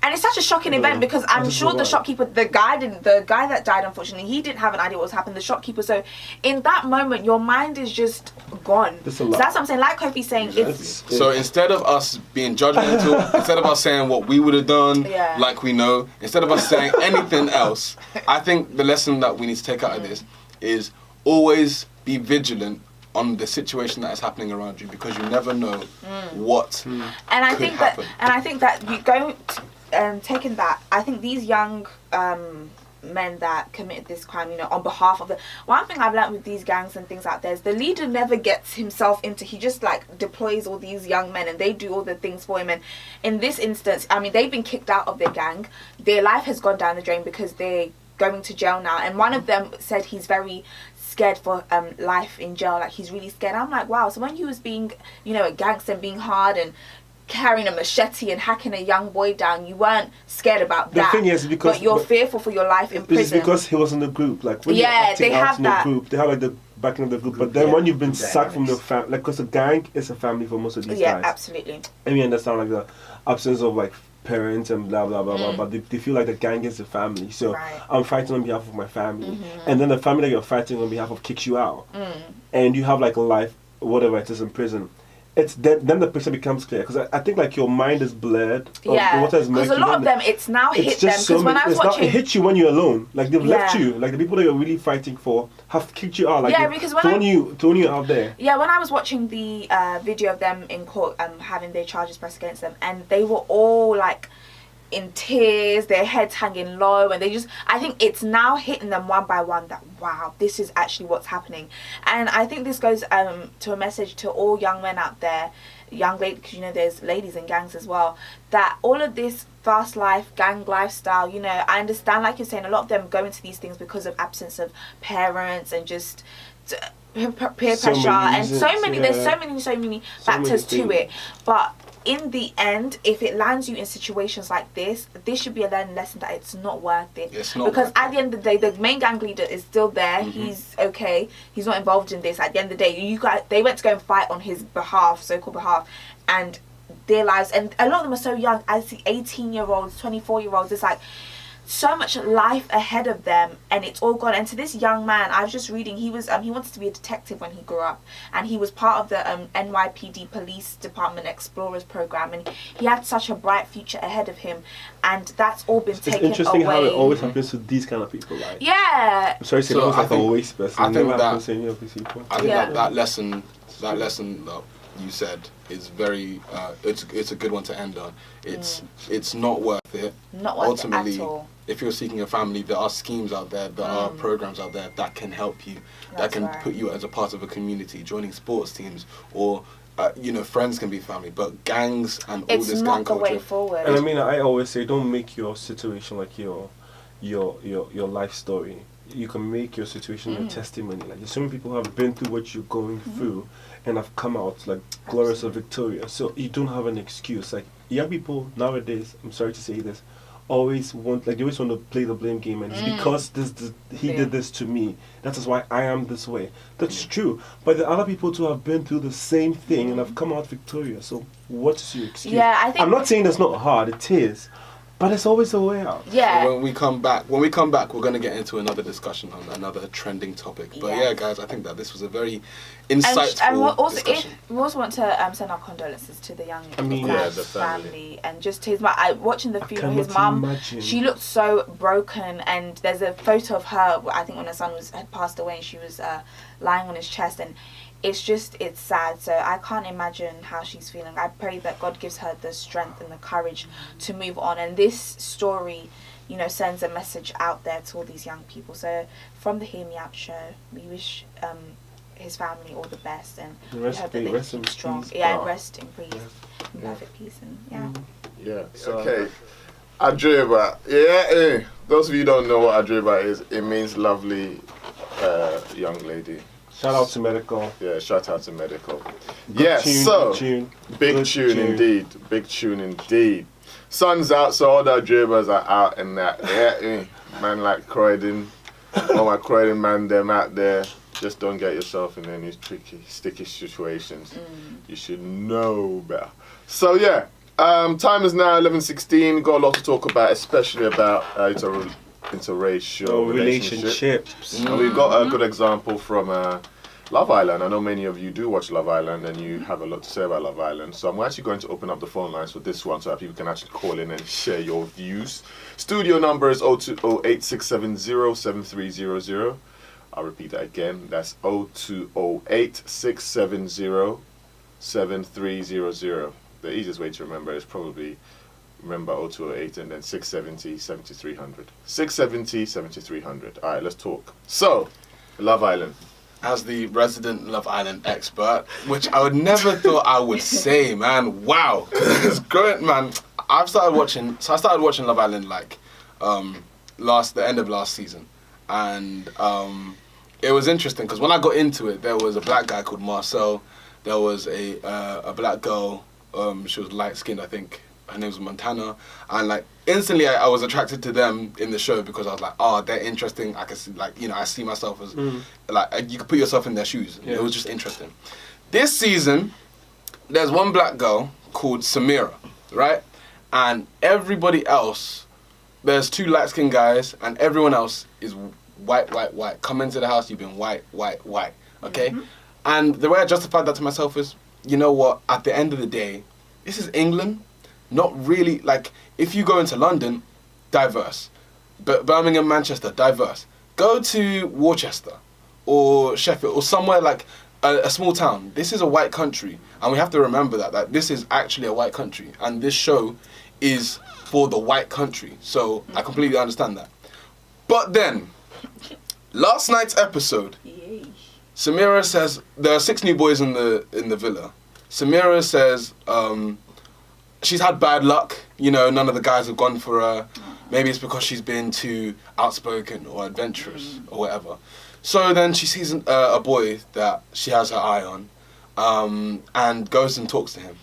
and it's such a shocking event because I'm just sure go the back. shopkeeper, the guy that died, unfortunately, he didn't have an idea what was happening. The shopkeeper. So in that moment, your mind is just gone. There's a So lot. that's what I'm saying. Like Kofi's saying, it's it's, So instead of us being judgmental, instead of us saying what we would have done, Yeah. like we know, instead of us saying anything else, I think the lesson that we need to take out of this is always be vigilant on the situation that is happening around you because you never know what and I could think happen. I think that you go taking that. I think these young men that committed this crime, you know, on behalf of the one thing I've learned with these gangs and things out there is the leader never gets himself into. He just like deploys all these young men and they do all the things for him. And in this instance, I mean, they've been kicked out of their gang. Their life has gone down the drain because they're going to jail now. And one of them said he's very scared for life in jail. Like he's really scared. I'm like, wow. So when you was being, you know, a gangster and being hard and carrying a machete and hacking a young boy down, you weren't scared about The that. thing is, because- but you're but- fearful for your life in it's prison. because he was in the group. Like, when Yeah, you're acting they out have in the that. group, they have like the backing of the group. But then Yeah. when you've been Group sacked from the dynamics. family, like, because a gang is a family for most of these Yeah, guys. absolutely. And we understand like the absence of like parents and blah blah blah blah, but they feel like the gang is the family. So Right. I'm fighting on behalf of my family, and then the family that you're fighting on behalf of kicks you out, and you have like a life, whatever it is in prison. It's then the picture becomes clear because I think like your mind is blurred. or Yeah, what has because murky, a lot then of them, it's now hit it's them. just so Because when I was it watching, hits you when you're alone. Like they've left Yeah. you. Like the people that you're really fighting for have kicked you out. Like Yeah, they've because when thrown you out there. yeah, when I was watching the video of them in court, having their charges pressed against them, and they were all like in tears, their heads hanging low, and I think it's now hitting them one by one that wow, this is actually what's happening. And I think this goes to a message to all young men out there, young ladies, because you know there's ladies in gangs as well, that all of this fast life, gang lifestyle, you know, I understand, like you're saying, a lot of them go into these things because of absence of parents and just peer So pressure many and so reasons, many, yeah. there's so many So many factors to things. it. But in the end, if it lands you in situations like this should be a learning lesson that it's not worth it. It's not because worth at the end of the day, the main gang leader is still there. He's okay. He's not involved in this. At the end of the day, they went to go and fight on his behalf, so-called behalf, and their lives, and a lot of them are so young. I see 18-year-olds, 24-year-olds. It's like, so much life ahead of them, and it's all gone. And to this young man, I was just reading, he wanted to be a detective when he grew up, and he was part of the NYPD Police Department Explorers program, and he had such a bright future ahead of him, and that's all been taken away. It's interesting how it always happens to these kind of people, like. Yeah. I'm sorry to say, So almost I like think- always person. I think Never that- happens to any of these people. I think Yeah. that lesson that you said is very it's a good one to end on. It's not worth it. Not worth it Ultimately, at all. if you're seeking a family, there are schemes out there, there are programs out there that can help you, that That's can right. put you as a part of a community, joining sports teams, or friends can be family. But gangs and all It's this not gang the way culture. forward. And I mean, I always say, don't make your situation like your life story. You can make your situation a testimony. Like, so many people have been through what you're going through and have come out like glorious or victorious. So you don't have an excuse. Like, young people nowadays, I'm sorry to say this, they always want to play the blame game, and it's because he did this to me, that is why I am this way. That's true, but there are other people too have been through the same thing and have come out victorious. So what is your excuse? Yeah, I think- I'm not saying that's not hard, it is, but there's always a way out. Yeah. So when we come back, we're going to get into another discussion on another trending topic. But Yeah. yeah, guys, I think that this was a very insightful And discussion. we also want to send our condolences to the young mean, man's yeah, the family. and just his mum. Watching the funeral, his cannot mum, imagine. she looked so broken, and there's a photo of her, I think when her son had passed away, and she was lying on his chest, and it's sad. So I can't imagine how she's feeling. I pray that God gives her the strength and the courage to move on, and this story, sends a message out there to all these young people. So from the Hear Me Out show, we wish his family all the best, and we Rest hope that in- they rest in keep strong. peace. Yeah, Wow. rest in peace, in perfect peace, and Yeah. Okay. Adreba. Yeah. Those of you who don't know what Adreba is, it means lovely young lady. Shout out to Medical. Yeah. Shout out to Medical. Good Yeah. tune, So good tune. big Good tune tune. indeed. Big tune indeed. Sun's out, so all the Adrebas are out and that. Yeah. Man like Croydon, all my Croydon man, them out there. Just don't get yourself in any tricky, sticky situations. You should know better. So yeah, time is now 11:16. Got a lot to talk about, especially about interracial relationships. And we've got a good example from Love Island. I know many of you do watch Love Island and you have a lot to say about Love Island. So I'm actually going to open up the phone lines for this one so that people can actually call in and share your views. Studio number is 0208-670-7300. I'll repeat that again. That's 0208-670-7300. The easiest way to remember is probably remember 0208 and then 670-7300. 670-7300. All right, let's talk. So, Love Island. As the resident Love Island expert, which I would never thought I would say, man. Wow, it's great, man. I started watching Love Island like the end of last season, and it was interesting because when I got into it, there was a black guy called Marcel. There was a black girl. She was light skinned, I think. Her name was Montana, and like instantly I was attracted to them in the show because I was like, oh, they're interesting. I can see, I see myself as you could put yourself in their shoes. Yeah. It was just interesting. This season, there's one black girl called Samira, right? And everybody else, there's two light skinned guys, and everyone else is white. Come into the house, you've been white. Okay? And the way I justified that to myself is, you know what? At the end of the day, this is England. Not really, like, if you go into London, diverse. Birmingham, Manchester, diverse. Go to Worcester or Sheffield or somewhere like a small town. This is a white country, and we have to remember that this is actually a white country, and this show is for the white country. So I completely understand that. But then, last night's episode, Samira says there are 6 new boys in the villa. Samira says she's had bad luck. None of the guys have gone for her. Maybe it's because she's been too outspoken or adventurous or whatever. So then she sees a boy that she has her eye on, and goes and talks to him.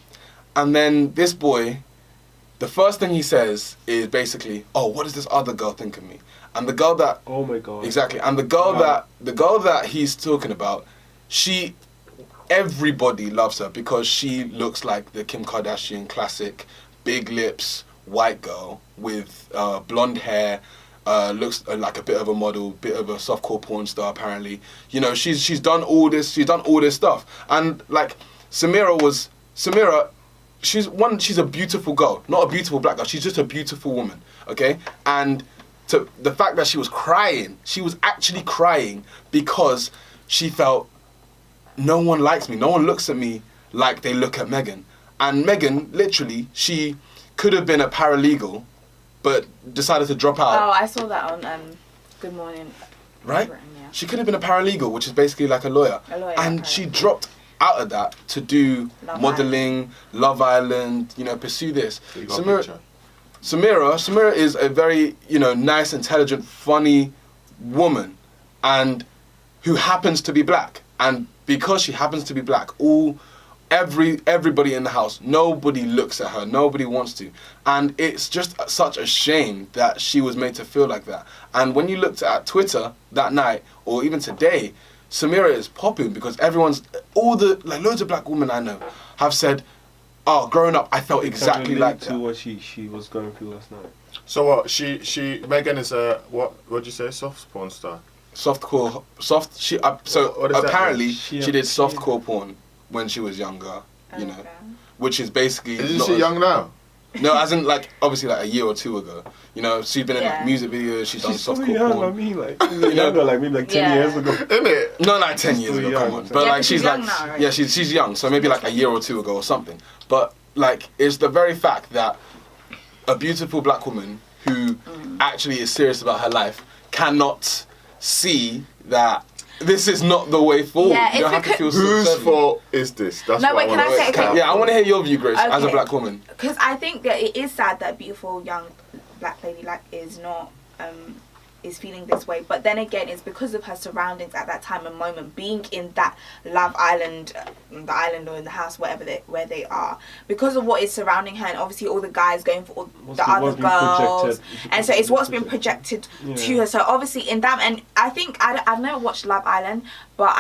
And then this boy, the first thing he says is basically, "Oh, what does this other girl think of me?" And the girl that Oh my god. exactly, and the girl that he's talking about, everybody loves her because she looks like the Kim Kardashian classic, big lips, white girl with blonde hair, looks like a bit of a model, bit of a softcore porn star apparently. You know, she's done all this stuff. And like Samira, she's a beautiful girl, not a beautiful black girl. She's just a beautiful woman, okay? And to the fact that she was actually crying because she felt no one likes me, no one looks at me like they look at Megan. And Megan, literally, she could have been a paralegal, but decided to drop out. Oh, I saw that on Good Morning. Right? Britain, yeah. She could have been a paralegal, which is basically like a lawyer. And she dropped out of that to do modeling, Love Island, you know, pursue this. Samira is a very, you know, nice, intelligent, funny woman, and who happens to be black. And because she happens to be black, everybody in the house, nobody looks at her, nobody wants to. And it's just such a shame that she was made to feel like that. And when you looked at Twitter that night, or even today, Samira is popping because loads of black women I know have said, oh, growing up, I felt exactly like that. To what she was going through last night. So what? Megan is a what'd you say? Soft porn star. Apparently she did softcore porn when she was younger, you know, which is basically. Isn't she young now? No, as in like obviously like a year or two ago. You know, she's been in like music videos. She's done softcore porn. I mean, like younger, like maybe like 10 years ago. Isn't it? No, like 10 years ago. Come on, but like she's like now, right? yeah, she's young. So maybe like a year or two ago or something. But like it's the very fact that a beautiful black woman who actually is serious about her life cannot see that this is not the way forward. Yeah, you don't have to feel so Whose certain. fault is this? That's No, what wait, can I say? Okay. Yeah, I want to hear your view, Grace, as a black woman. Because I think that it is sad that a beautiful young black lady is not is feeling this way. But then again, it's because of her surroundings at that time and moment, being in that Love Island, the island or in the house, where they are, because of what is surrounding her, and obviously all the guys going for all the other girls, and so it's what's been projected to her. So obviously in that, and I think I've never watched Love Island, but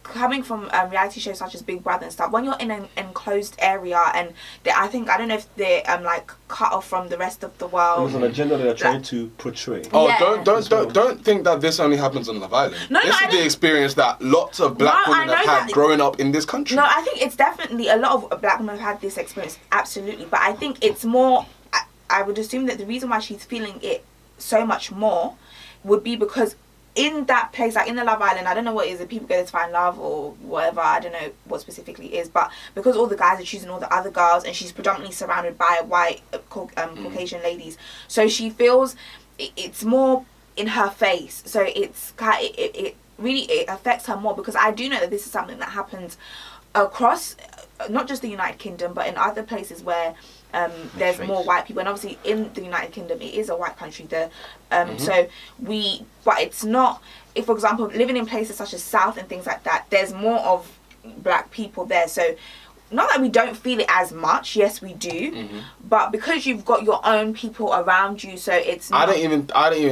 coming from reality shows such as Big Brother and stuff, when you're in an enclosed area and I don't know if they're like cut off from the rest of the world. There's an agenda that they're trying to portray. Oh, yeah. Don't think that this only happens on Love Island. This is the experience that lots of black women have had growing up in this country. No, I think it's definitely a lot of black women have had this experience, absolutely. But I think it's more. I would assume that the reason why she's feeling it so much more would be because in that place, like in the Love Island, I don't know what it is, if people go to find love or whatever, I don't know what specifically is, but because all the guys are choosing all the other girls and she's predominantly surrounded by white Caucasian ladies, so she feels it's more in her face, so it really affects her more, because I do know that this is something that happens across not just the United Kingdom but in other places where there's more white people, and obviously in the United Kingdom it is a white country there, but it's not, if for example living in places such as South and things like that, there's more of black people there, so not that we don't feel it as much, yes we do, but because you've got your own people around you, so it's not... I don't even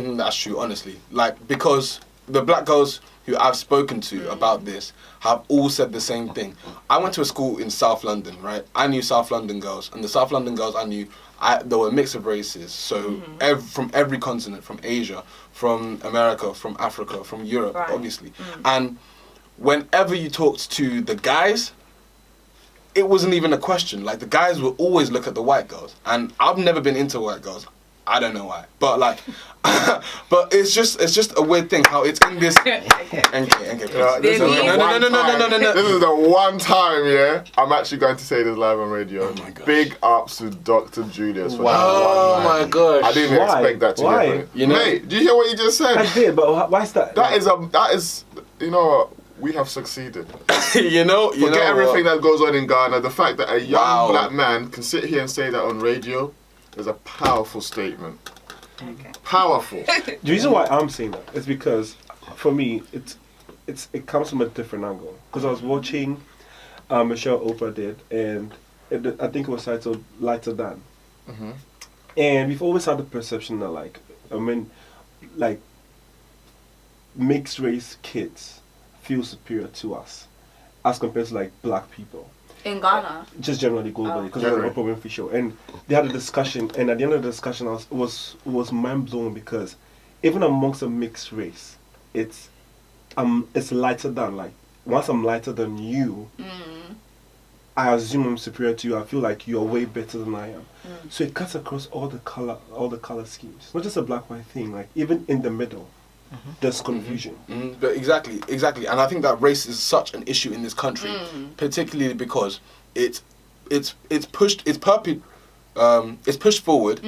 think that's true, honestly, like, because the black girls who I've spoken to about this have all said the same thing. I went to a school in South London, right? I knew South London girls, and the South London girls I knew, there were a mix of races, so from every continent, from Asia, from America, from Africa, from Europe, obviously. And whenever you talked to the guys, it wasn't even a question. Like, the guys would always look at the white girls, and I've never been into white girls. I don't know why, but like, but it's just a weird thing how it's in this. This is the one time, yeah, I'm actually going to say this live on radio. Oh my gosh. Big ups to Dr. Julius for that Oh one my gosh! I didn't expect that to happen. You know, Mate, do you hear what you just said? I did, but why is that? That is, you know, we have succeeded. you know, Forget everything that goes on in Ghana. The fact that a young black man can sit here and say that on radio is a powerful statement. Okay. Powerful. The reason why I'm saying that is because, for me, it comes from a different angle. Because I was watching Michelle Oprah did, and I think it was titled Lighter Than. And we've always had the perception that, mixed race kids feel superior to us as compared to, black people. In Ghana. Just generally globally, because it was an Oprah Winfrey show, and they had a discussion, and at the end of the discussion, I was mind blown because even amongst a mixed race, it's lighter than, like, once I'm lighter than you, I assume I'm superior to you. I feel like you're way better than I am. So it cuts across all the color schemes. Not just a black white thing. Like even in the middle, there's confusion. But exactly, and I think that race is such an issue in this country, particularly because it's pushed forward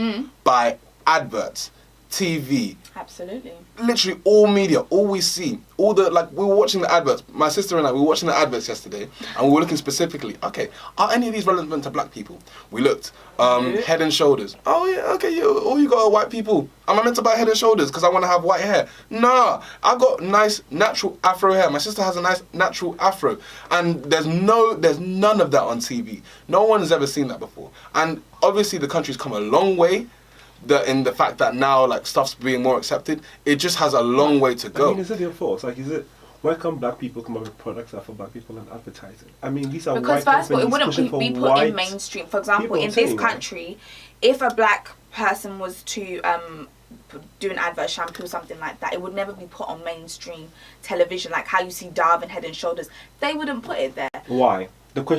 by adverts, TV. Absolutely. Literally all media, all we see, all the, like, we were watching the adverts, my sister and I, we were watching the adverts yesterday, and we were looking specifically, okay, are any of these relevant to black people? We looked, Head and Shoulders. Oh yeah, okay, you got white people. Am I meant to buy Head and Shoulders because I want to have white hair? Nah, I've got nice natural afro hair. My sister has a nice natural afro, and there's none of that on TV. No one's ever seen that before, and obviously the country's come a long way. In the fact that now, like, stuff's being more accepted, it just has a long way to go. I mean, is it their fault? Like, why can't black people come up with products that are for black people and advertise it? I mean, these are because white first of all, it wouldn't be put in mainstream. For example, in this country, if a black person was to do an advert, shampoo, something like that, it would never be put on mainstream television, like how you see Dove and Head and Shoulders. They wouldn't put it there. Why?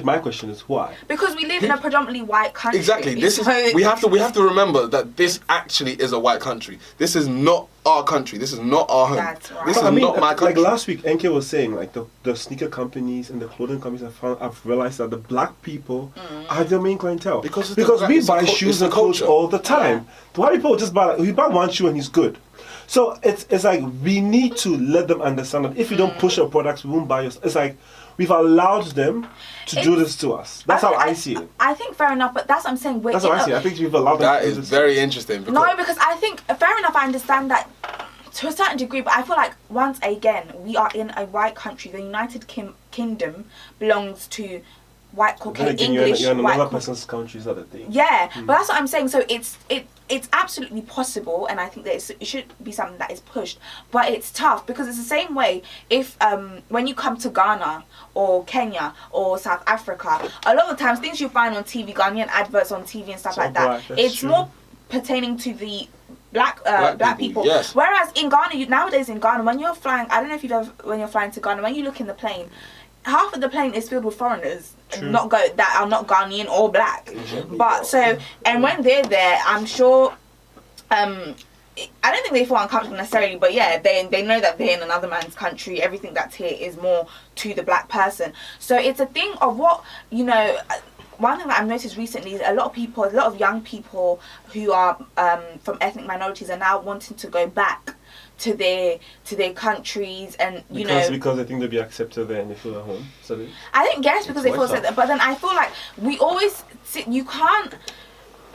My question is why? Because we live in a predominantly white country. Exactly. We have to remember that this actually is a white country. This is not our country. This is not our home. That's right. This is not my country. Like last week, NK was saying, like the sneaker companies and the clothing companies have realized that the black people are their main clientele because we buy shoes and clothes all the time. The white people just buy one shoe and he's good. So it's like we need to let them understand that if you don't push your products, we won't buy yours. It's like we've allowed them to do this to us. That's how I see it. I think fair enough, but that's what I'm saying. That's how I see it. I think we've allowed them that to do is this. very interesting. Because I think, fair enough, I understand that to a certain degree, but I feel like, once again, we are in a white country. The United Kingdom belongs to white Caucasian English. You're in another person's country, is that the thing? Yeah, but that's what I'm saying. So it's absolutely possible, and I think that it should be something that is pushed. But it's tough because it's the same way if when you come to Ghana or Kenya or South Africa, a lot of the times things you find on TV, Ghanaian adverts on TV and stuff like that, it's true. More pertaining to the black people. Yes. Whereas in Ghana, nowadays in Ghana, when you're flying, I don't know if you've ever, when you're flying to Ghana, when you look in the plane, half of the plane is filled with foreigners that are not Ghanaian or black. But so, and when they're there, I'm sure, I don't think they feel uncomfortable necessarily, but yeah, they know that they're in another man's country. Everything that's here is more to the black person. So it's a thing of what, one thing that I've noticed recently is a lot of young people who are from ethnic minorities are now wanting to go back to their countries, and because they think they'll be accepted there and they feel at home. So I think because they feel accepted, but then I feel like we always you can't.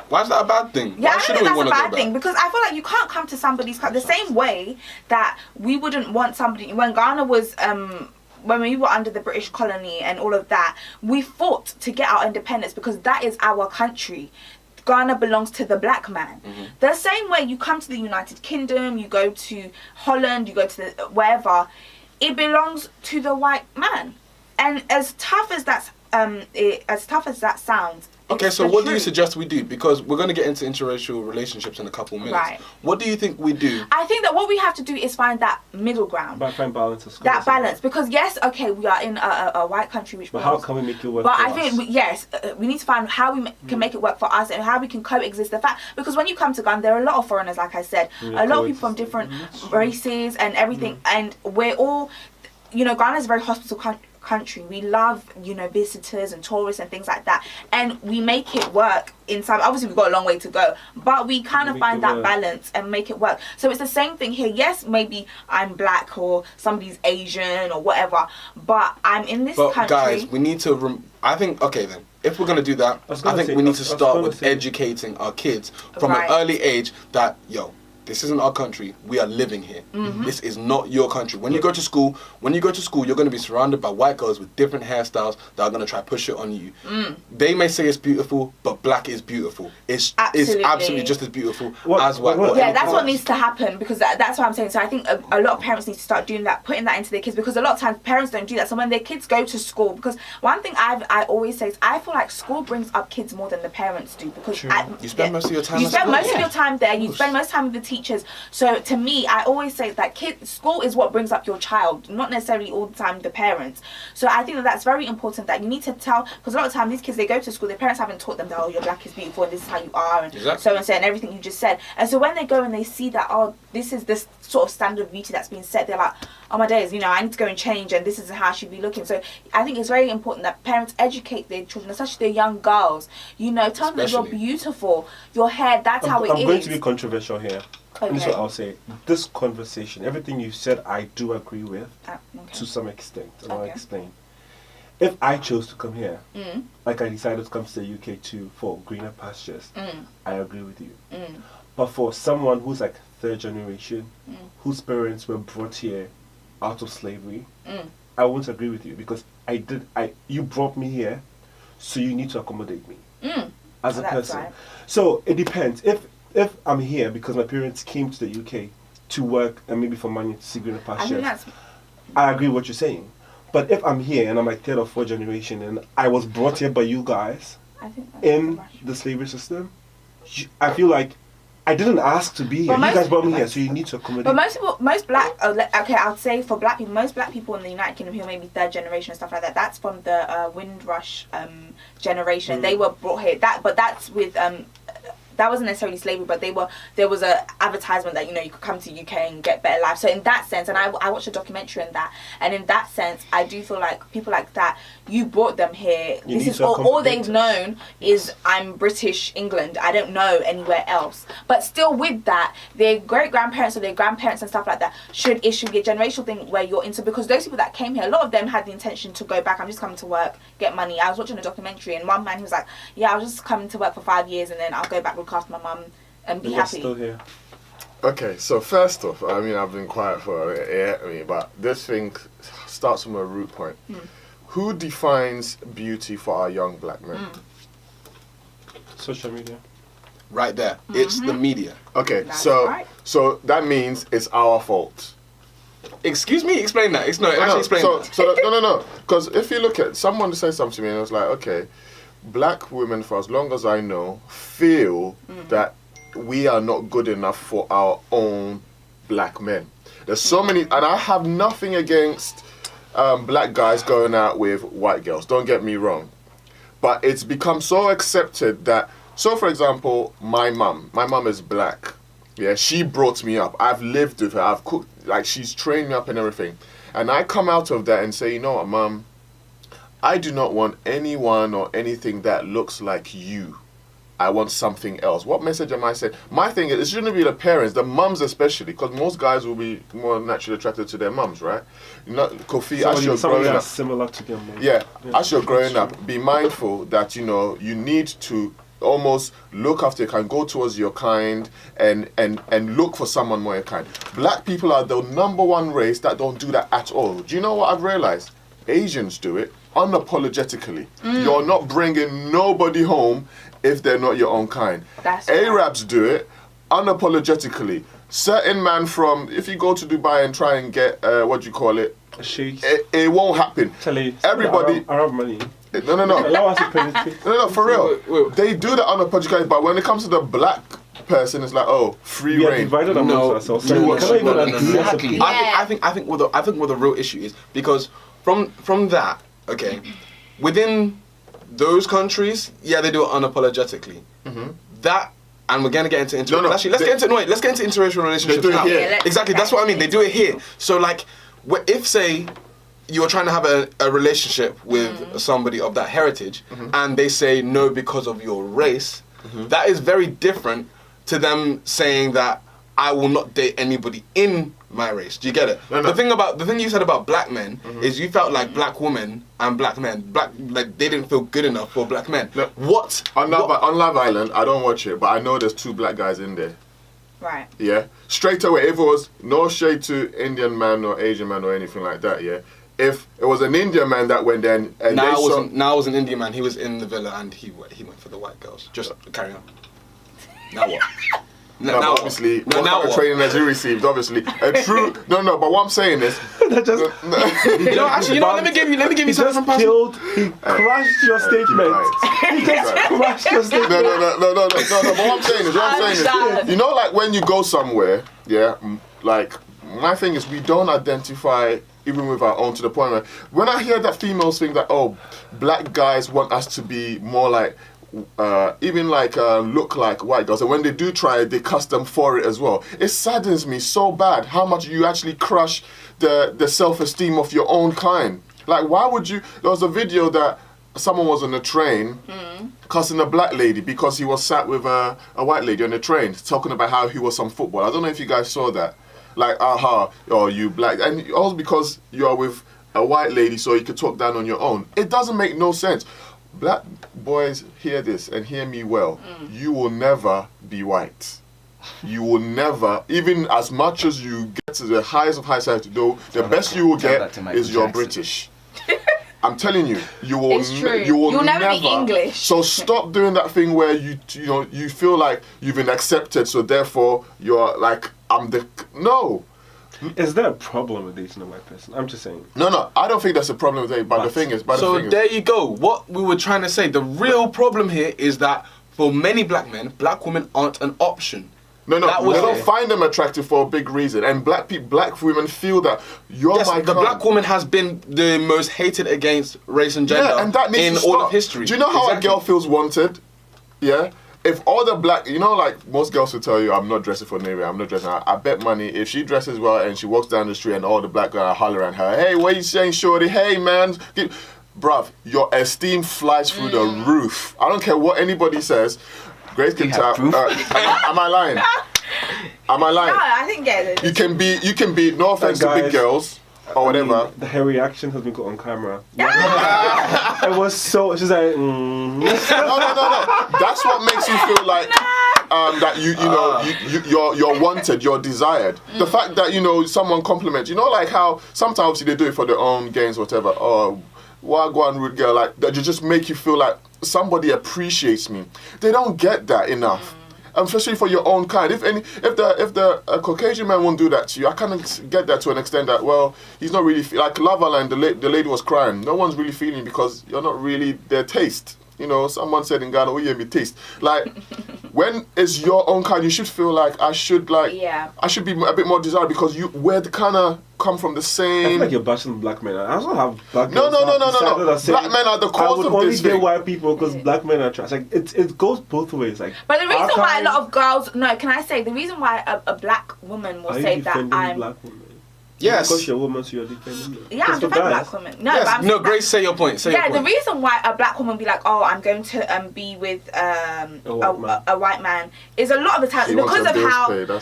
Why is that a bad thing? Yeah, Why I don't think that's a bad thing because I feel like you can't come to somebody's country the same way that we wouldn't want somebody when Ghana was when we were under the British colony and all of that, we fought to get our independence because that is our country. Ghana belongs to the black man. The same way you come to the United Kingdom, you go to Holland, you go to wherever, it belongs to the white man. And as tough as that sounds. Okay, so what do you suggest we do? Because we're going to get into interracial relationships in a couple minutes. Right. What do you think we do? I think that what we have to do is find that middle ground. Find balance. That balance. Because yes, okay, we are in a white country which. But how can we make it work? But for I think we need to find how we can make it work for us and how we can coexist. The fact because when you come to Ghana, there are a lot of foreigners, like I said, a lot of people from different races and everything, and we're all, Ghana is a very hospitable country. We love visitors and tourists and things like that, and we make it work inside. Obviously we've got a long way to go, but we kind of find that balance and make it work. So it's the same thing here. Yes, maybe I'm black or somebody's Asian or whatever, but I'm in this country. Guys, we need to I think okay then, if we're going to do that, I think we need to start with educating our kids from an early age that this isn't our country. We are living here. This is not your country. When you go to school, you're going to be surrounded by white girls with different hairstyles that are going to try to push it on you. They may say it's beautiful, but black is beautiful. It's absolutely just as beautiful as white. Yeah, that's what needs to happen, because that's what I'm saying. So I think a lot of parents need to start doing that, putting that into their kids, because a lot of times parents don't do that. So when their kids go to school, because one thing I always say is I feel like school brings up kids more than the parents do, because you spend most of your time. You spend most of your time there. You spend most time with the teachers. So to me, I always say that school is what brings up your child, not necessarily all the time the parents. So I think that's very important, that you need to tell, because a lot of times these kids, they go to school, their parents haven't taught them that, oh, your black is beautiful and this is how you are, and so and so, and everything you just said. And so when they go and they see that, oh, this is this sort of standard of beauty that's been set, they're like, oh my days, I need to go and change, and this is how I should be looking. So I think it's very important that parents educate their children, especially their young girls. Tell them that you're beautiful, your hair, that's how it is. I'm going to be controversial here. Okay. This is what I'll say. This conversation, everything you said, I do agree with to some extent, and I'll explain. If I chose to come here, like I decided to come to the UK for greener pastures, I agree with you. But for someone who's like third generation, whose parents were brought here out of slavery, I won't agree with you, because you brought me here, so you need to accommodate me as a person. Right. So it depends. If I'm here because my parents came to the UK to work and maybe for money to see greener pastures, I agree with what you're saying. But if I'm here and I'm like third or fourth generation and I was brought here by you guys in the slavery system, I feel like I didn't ask to be here. You guys brought me here, so you need to accommodate. But most black, I'll say for black people, most black people in the United Kingdom who are maybe third generation and stuff like that, that's from the Windrush generation. They were brought here. But that's with that wasn't necessarily slavery, but there was a advertisement that you could come to UK and get better life. So in that sense, and I watched a documentary on that, and in that sense, I do feel like people like that, you brought them here. This is all they've known is I'm British England. I don't know anywhere else. But still, with that, their great grandparents or their grandparents and stuff like that should issue be a generational thing where you're into, because those people that came here, a lot of them had the intention to go back. I'm just coming to work, get money. I was watching a documentary, and one man was like, "Yeah, I was just coming to work for 5 years, and then I'll go back with after my mum and be happy." Still here. Okay, so first off, I've been quiet for a minute, but this thing starts from a root point. Who defines beauty for our young black men? Social media. Right there. It's the media. Okay, so that means it's our fault. Excuse me, explain that. Explain that. No. Because if you look at someone says something to me and I was like, okay, black women, for as long as I know, feel that we are not good enough for our own black men. There's so many, and I have nothing against black guys going out with white girls, don't get me wrong. But it's become so accepted that, so for example, my mum is black. Yeah, she brought me up. I've lived with her, I've cooked, like she's trained me up and everything. And I come out of that and say, you know what, Mum, I do not want anyone or anything that looks like you. I want something else. What message am I saying? My thing is, it shouldn't be the parents, the mums especially, because most guys will be more naturally attracted to their mums, right? Kofi, as you're growing up, similar to them. As you're growing up, be mindful that you need to almost look after your kind, go towards your kind, and look for someone more your kind. Black people are the number one race that don't do that at all. Do you know what I've realized? Asians do it unapologetically. You're not bringing nobody home if they're not your own kind. Arabs do it unapologetically. Certain man if you go to Dubai and try and get a sheikh, it won't happen. Everybody Arab money. No, for real. Wait. They do that unapologetically, but when it comes to the black person, it's like, oh, free reign. Divided amongst ourselves. Exactly. I think what the real issue is, because from that, okay, within those countries, they do it unapologetically. That, and we're gonna get into let's get into interracial relationships now. Exactly, that's what I mean. They do it here. So like, if say you're trying to have a relationship with somebody of that heritage, and they say no because of your race, that is very different to them saying that I will not date anybody in my race. Do you get it? No. The thing you said about black men is you felt like black women and black men, like they didn't feel good enough for black men. No. On Love Island, I don't watch it, but I know there's 2 black guys in there. Right. Yeah, straight away. If it was no shade to Indian man or Asian man or anything like that, yeah. If it was an Indian man that went there and now it was an Indian man. He was in the villa and he went for the white girls. Just carry on. Now what? No, now obviously, what? what kind of training has he received? Obviously, a true. No. But what I'm saying is, Let me give you something from He crashed your statement. He just crashed your statement. No. But what I'm saying is, you know, like when you go somewhere, yeah, like my thing is we don't identify even with our own to the point where when I hear that females think that black guys want us to be more like. Look like white girls, and when they do try it, they cuss them for it as well. It saddens me so bad how much you actually crush the self-esteem of your own kind. Like, why would you? There was a video that someone was on a train cussing a black lady because he was sat with a white lady on the train, talking about how he was some football. I don't know if you guys saw that. Like, you black, and all because you are with a white lady, so you could talk down on your own. It doesn't make no sense. Black boys, hear this and hear me well. You will never be white. You will never, even as much as you get to the highest of high society, though, the best you will get is you're British. I'm telling you, you will. It's true. You'll never be English. So stop doing that thing where you feel like you've been accepted, so therefore you're like no. Is there a problem with dating a white person? I'm just saying. No, I don't think that's a problem with it. But the thing is, there you go. What we were trying to say, the real problem here is that for many black men, black women aren't an option. No, they don't find them attractive for a big reason, and black women feel that you're my the black woman has been the most hated against race and gender and that needs in to stop. all of history. Do you know how a girl feels wanted? Yeah. If all the black, like most girls will tell you, I'm not dressing for Navy, I'm not dressing. I bet money if she dresses well and she walks down the street and all the black guys are hollering at her, hey, what you saying, shorty? Hey, man. Bruv, your esteem flies through the roof. I don't care what anybody says. Grace can tell. Am I lying? Am I lying? No, I think You can be. No offense to big girls or whatever. The hair reaction has been caught on camera. It was so. She's like. No. That's what makes you feel like that you're wanted, you're desired. The fact that someone compliments. Like how sometimes they do it for their own gains, whatever. Oh, wagwan rude girl, like that. Just make you feel like somebody appreciates me. They don't get that enough. Especially for your own kind. If the Caucasian man won't do that to you, I kind of get that to an extent that, well, he's not really like Lava Land. The lady was crying. No one's really feeling because you're not really their taste. Someone said in Ghana, "Oh yeah, me taste." Like when it's your own kind, you should feel like I should be a bit more desired because we're kind of come from the same. I feel like you're bashing black men. I also have black No. Black men are the cause of this thing. I would only date white people because black men are trash. Like it goes both ways. Like, but the reason why a lot of girls, can I say the reason why a black woman will say that I'm black woman? Yes. Because you're a woman, so you're defending me. Yeah, I'm defending black women. No, yes. but I'm Grace, say your point. The reason why a black woman be like, oh, I'm going to be with a white man is a lot of the time because of how. It's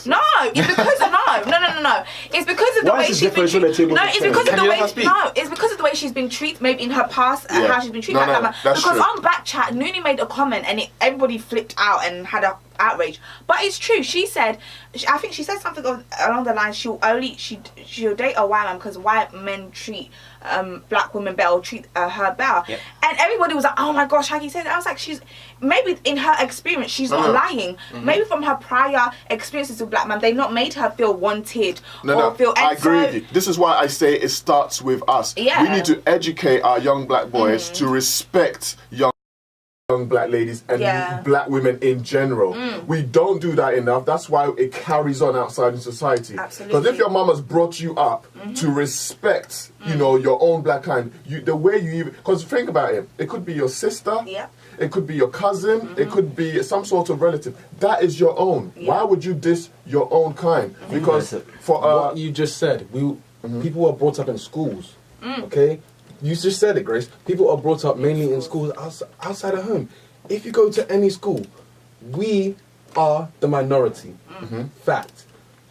because of no. It's because of the way she's been treated. No, it's because of the way. No, it's because of the way she's been treated. Maybe in her past, how she's been treated by black man. Because on Backchat, Noonie made a comment and everybody flipped out and had a outrage, but it's true. She said, I think she said something along the lines, she'll date a white man because white men treat black women better or treat her better. Yep. And everybody was like, oh my gosh, how can you say that? I was like, she's maybe in her experience she's not lying. Maybe from her prior experiences with black men, they've not made her feel wanted or feel. I agree with you. This is why I say it starts with us. Yeah. We need to educate our young black boys to respect young black ladies and black women in general. We don't do that enough. That's why it carries on outside in society. Because if your mama's brought you up to respect, your own black kind, the way you even, because think about it could be your sister, it could be your cousin, it could be some sort of relative. That is your own. Why would you diss your own kind? Because for what you just said, people are brought up in schools, okay? You just said it, Grace. People are brought up mainly in schools outside of home. If you go to any school, we are the minority. Fact.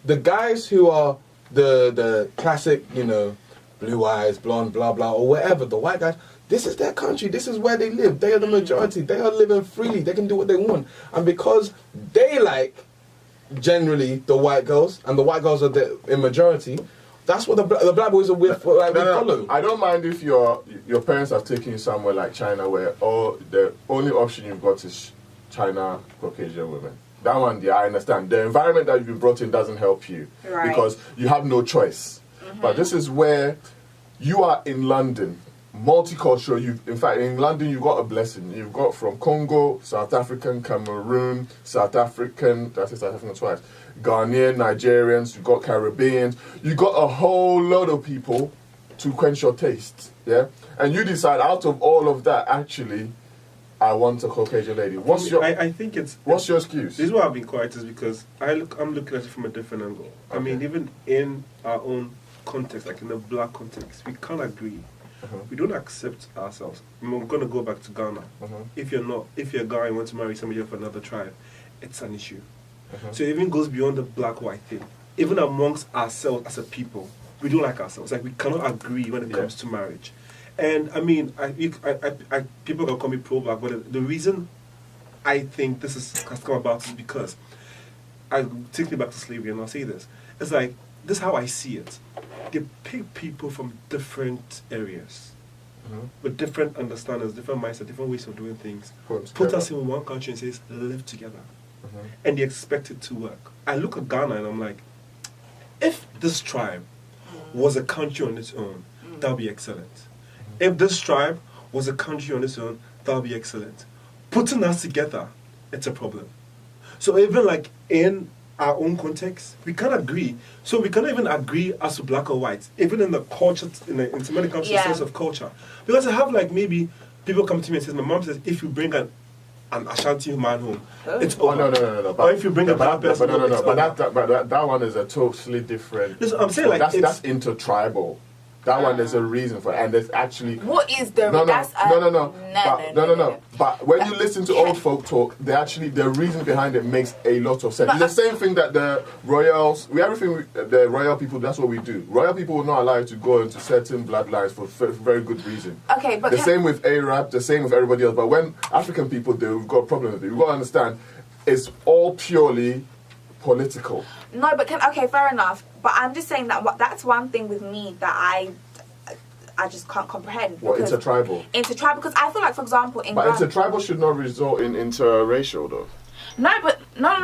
The guys who are the classic, blue eyes, blonde, blah, blah, or whatever, the white guys, this is their country. This is where they live. They are the majority. They are living freely. They can do what they want. And because they like generally the white girls, and the white girls are in majority. That's what the black boys are with. Like, we follow. I don't mind if your parents have taken you somewhere like China, where the only option you've got is China Caucasian women. That one, yeah, I understand. The environment that you've been brought in doesn't help you because you have no choice. But this is where you are in London, multicultural. In fact, in London, you got a blessing. You've got from Congo, South African, Cameroon, South African twice, Ghanaian, Nigerians. You got Caribbeans. You got a whole load of people to quench your taste. Yeah, and you decide out of all of that, actually, I want a Caucasian lady. What's your excuse? This is why I've been quiet, is because I'm looking at it from a different angle. Okay. I mean, even in our own context, like in the black context, we can't agree. We don't accept ourselves. I'm going to go back to Ghana. If you're a guy and want to marry somebody from another tribe, it's an issue. So it even goes beyond the black-white thing. Even amongst ourselves as a people, we don't like ourselves. Like, we cannot agree when it comes to marriage. And I mean, people can call me pro-black, but the reason I think this has come about is because take me back to slavery, and I'll say this. It's like, this is how I see it. They pick people from different areas, with different understandings, different mindsets, different ways of doing things. Put us in one country and says, live together. And they expect it to work. I look at Ghana and I'm like, if this tribe was a country on its own, that would be excellent. If this tribe was a country on its own, that would be excellent. Putting us together, it's a problem. So even like in our own context, we can't agree. So we can't even agree as to black or white, even in the culture, in so many comes to the sense of culture. Because I have like maybe people come to me and says, my mom says, if you bring an Ashanti man home, it's over. No. Or if you bring a black person home, it's over. But that one is a totally different. Listen, I'm saying like that's intertribal. That one, there's a reason for it, and there's actually. What is the? No. But when you listen to old folk talk, the reason behind it makes a lot of sense. It's the same thing that the royals, the royal people. That's what we do. Royal people will not allow you to go into certain bloodlines for very good reason. Okay, but the same with Arab, the same with everybody else. But when African people do, we've got a problem with it. We've got to understand, it's all purely political. No, but fair enough. But I'm just saying that that's one thing with me that I just can't comprehend. What, intertribal? Intertribal, because I feel like, for example, intertribal should not result in interracial, though. No, but no.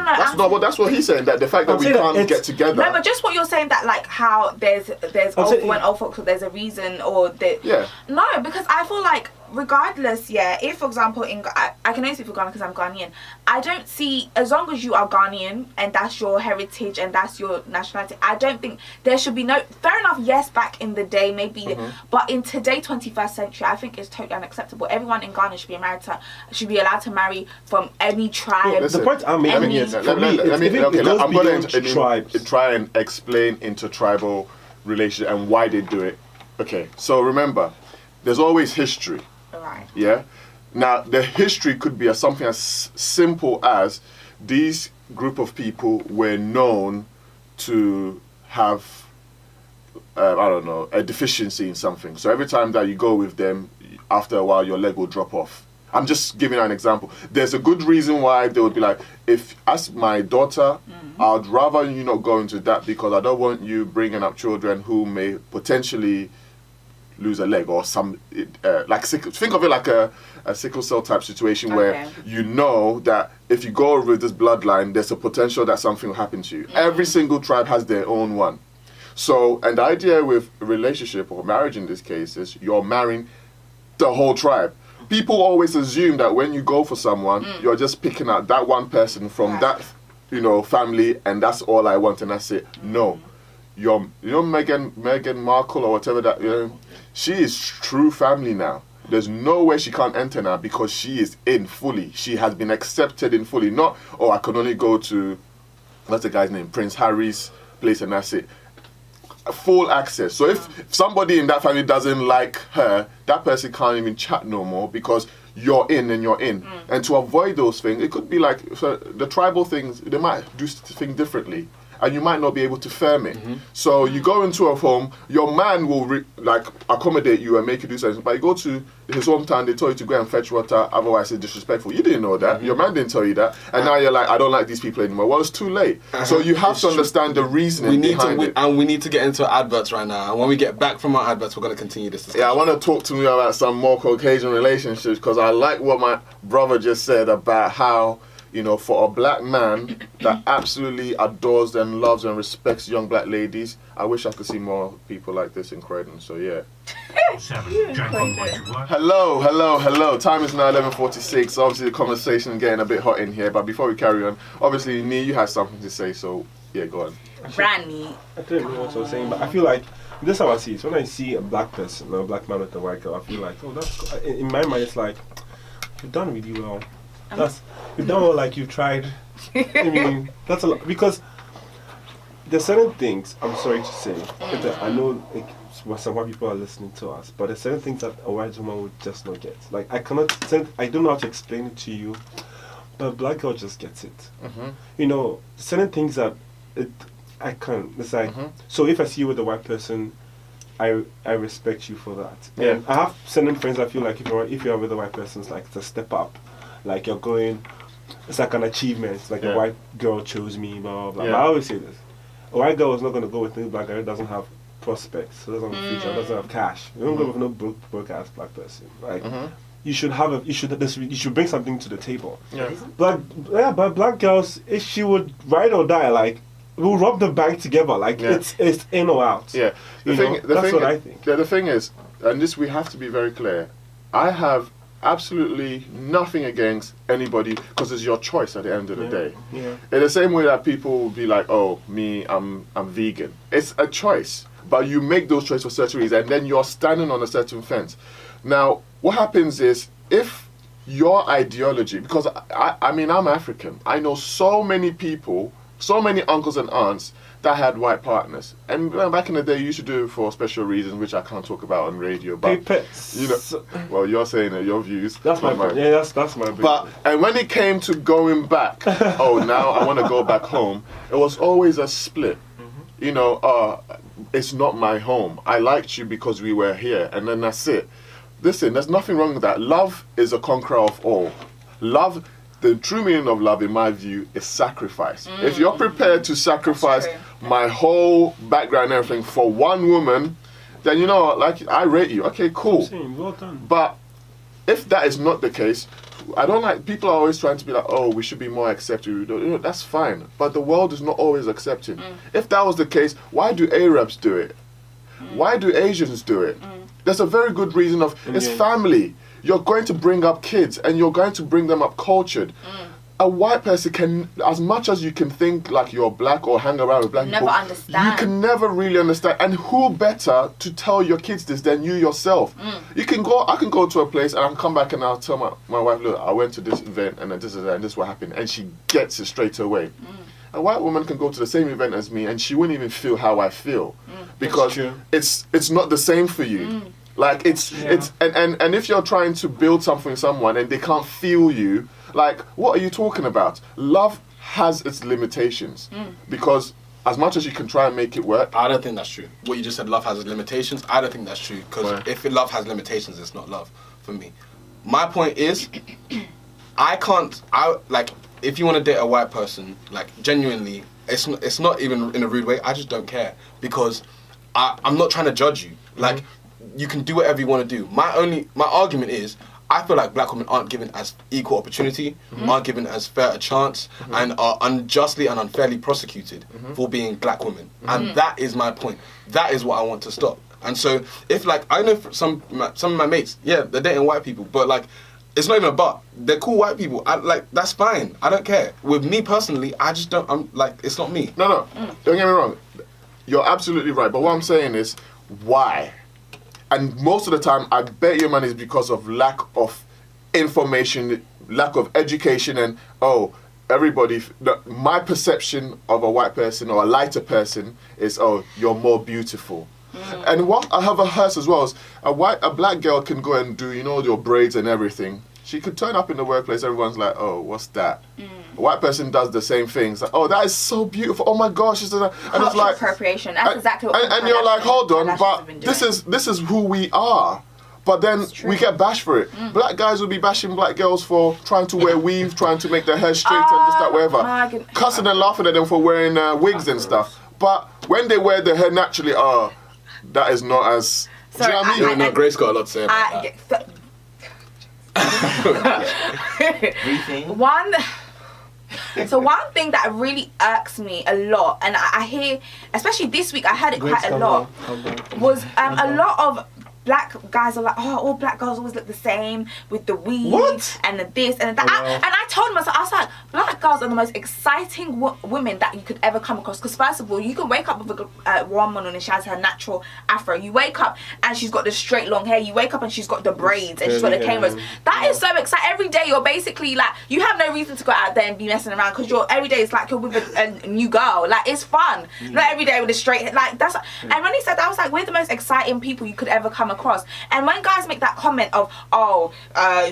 That's what he's saying. That the fact that we can't get together. No, but just what you're saying, that like how there's old folks, there's a reason, or that. Yeah. No, because I feel like regardless, if for example I can only speak for Ghana because I'm Ghanaian. I don't see, as long as you are Ghanaian and that's your heritage and that's your nationality, I don't think there should be no. Fair enough, yes, back in the day maybe, but in today 21st century, I think it's totally unacceptable. Everyone in Ghana should be allowed to marry from any tribe. Well, the point I'm making is, I'm going to try and explain intertribal relationship and why they do it. Okay, so remember, there's always history. Right. Yeah. Now, the history could be something as simple as these group of people were known to have, a deficiency in something. So every time that you go with them, after a while, your leg will drop off. I'm just giving an example. There's a good reason why they would be like, if as my daughter, I'd rather you not go into that because I don't want you bringing up children who may potentially lose a leg or some like think of it like a sickle cell type situation where you know that if you go with this bloodline, there's a potential that something will happen to you. Every single tribe has their own one. So, and the idea with a relationship or marriage in this case is you're marrying the whole tribe. People always assume that when you go for someone, you're just picking out that one person from that, family, and that's all I want, and that's it. No. Meghan Markle or whatever that, she is true family now. There's no way she can't enter now because she is in fully. She has been accepted in fully. Not, I can only go to, what's the guy's name? Prince Harry's place and that's it. Full access. So if somebody in that family doesn't like her, that person can't even chat no more because you're in and you're in. And to avoid those things, it could be like, so the tribal things, they might do things differently. and you might not be able to firm it. So you go into a home, your man will accommodate you and make you do something, but you go to his hometown, they tell you to go and fetch water, otherwise it's disrespectful. You didn't know that. Your man didn't tell you that, and now you're like, I don't like these people anymore. Well, it's too late. So you have to understand the reasoning behind it. And we need to get into adverts right now. And when we get back from our adverts, we're going to continue this discussion. Yeah, I want to talk to me about some more Caucasian relationships, because I like what my brother just said about how, you know, for a black man that absolutely adores and loves and respects young black ladies, I wish I could see more people like this in Croydon. So yeah. Hello. Time is now 11:46. Obviously, the conversation is getting a bit hot in here. But before we carry on, obviously, Nee, you had something to say. So yeah, go on. Brandy. I don't know what I was saying, but I feel like this is how I see it. So when I see a black person or a black man with a white girl, I feel like, oh, that's good. In my mind, it's like, you've done really well. You've done well, like you've tried. I mean, that's a lot, because there's certain things, I'm sorry to say, that I know some white people are listening to us, but there's certain things that a white woman would just not get. Like, I don't know how to explain it to you, but a black girl just gets it. You know, certain things that I can't. It's like, so if I see you with a white person, I respect you for that. Yeah. And I have certain friends I feel like if you're with a white person, it's like it's a step up. Like you're going, it's like an achievement. It's like a white girl chose me, blah, blah, blah. But I always say this. A white girl is not going to go with a black girl who doesn't have prospects, who doesn't have a future, doesn't have cash. You don't go with no broke ass black person. Like, you should bring something to the table. But black girls, if she would ride or die, like, we'll rob the bank together. Like, it's in or out. Yeah. That's what I think. The thing is, and this we have to be very clear, I have absolutely nothing against anybody, because it's your choice at the end of the day. In the same way that people will be like, oh, me, I'm vegan. It's a choice, but you make those choices for certain reasons, and then you're standing on a certain fence. Now, what happens is, if your ideology, because I mean, I'm African, I know so many people, so many uncles and aunts that had white partners, and back in the day, you used to do it for special reasons, which I can't talk about on radio. But you know, well, you're saying it, your views. That's my point. Yeah, that's my. But and when it came to going back, oh, now I want to go back home. It was always a split. You know, it's not my home. I liked you because we were here, and then that's it. Listen, there's nothing wrong with that. Love is a conqueror of all. Love. The true meaning of love, in my view, is sacrifice. If you're prepared to sacrifice my whole background and everything for one woman, then you know, like, I rate you. Okay, cool. Well done. But if that is not the case, I don't like, people are always trying to be like, oh, we should be more accepting. You know, that's fine. But the world is not always accepting. If that was the case, why do Arabs do it? Why do Asians do it? There's a very good reason of, it's family. You're going to bring up kids, and you're going to bring them up cultured. A white person can, as much as you can think like you're black or hang around with black people, you can never really understand. And who better to tell your kids this than you yourself? I can go to a place and I can come back and I'll tell my wife, look, I went to this event and this is what happened, and she gets it straight away. A white woman can go to the same event as me and she wouldn't even feel how I feel, because it's not the same for you. Like it's and if you're trying to build something with someone and they can't feel you, like, what are you talking about? Love has its limitations, because as much as you can try and make it work, I don't think that's true. What you just said, love has its limitations. I don't think that's true, because if love has limitations, it's not love for me. My point is, if you want to date a white person, like, genuinely, it's not even in a rude way. I just don't care, because I'm not trying to judge you. Like, you can do whatever you want to do. My argument is, I feel like black women aren't given as equal opportunity, aren't given as fair a chance, and are unjustly and unfairly prosecuted for being black women. And that is my point. That is what I want to stop. And so, if, like, I know some of my mates, they're dating white people, but, like, it's not even a but. They're cool white people. That's fine. I don't care. With me personally, I just don't. I'm like, it's not me. No. Don't get me wrong. You're absolutely right. But what I'm saying is, why? And most of the time, I bet your money is because of lack of information, lack of education, and my perception of a white person or a lighter person is, you're more beautiful. And what I have heard as well is a black girl can go and do, your braids and everything, She could turn up in the workplace, everyone's like, oh, what's that? A white person does the same thing. It's like, oh, that is so beautiful. Oh my gosh. And it's like appropriation. That's exactly what and you're like, hold on, Kardashians but have been doing. this is who we are. But then we get bashed for it. Black guys will be bashing black girls for trying to wear weave, trying to make their hair straight and just that, my whatever. goodness. Cussing and laughing at them for wearing wigs and stuff. But when they wear their hair naturally, that is not as... do you know what I mean? No, Grace got a lot to say about that. One thing that really irks me a lot, and I hear, especially this week, I heard it quite a lot, was a lot of black guys are like, oh, all black girls always look the same with the weave and the this and the that. And I told myself, I was like, black girls are the most exciting women that you could ever come across. Because first of all, you can wake up with a woman and she has her natural afro. You wake up and she's got the straight long hair. You wake up and she's got the braids and she's got the cameras. That is so exciting. Every day you're basically like, you have no reason to go out there and be messing around because every day it's like you're with a new girl. Like, it's fun. Not every day with a straight hair. Like, that's. And when he said that, I was like, we're the most exciting people you could ever come across. And when guys make that comment of,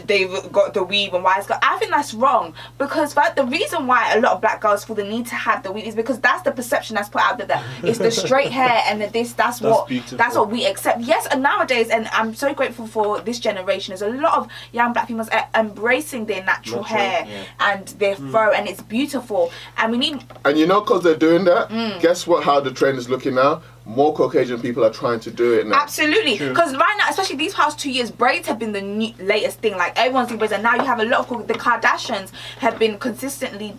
they've got the weave and why it's got, I think that's wrong, because the reason why a lot of black girls feel the need to have the weave is because that's the perception that's put out there, that it's the straight hair and that's what we accept. Yes, and nowadays, and I'm so grateful for this generation, there's a lot of young black females embracing their natural hair and their fro, and it's beautiful, and we need... And because they're doing that, guess what, how the trend is looking now? More Caucasian people are trying to do it now. Absolutely, because right now, especially these past 2 years, braids have been the latest thing. Like, everyone's doing braids, and now you have a lot of the Kardashians have been consistently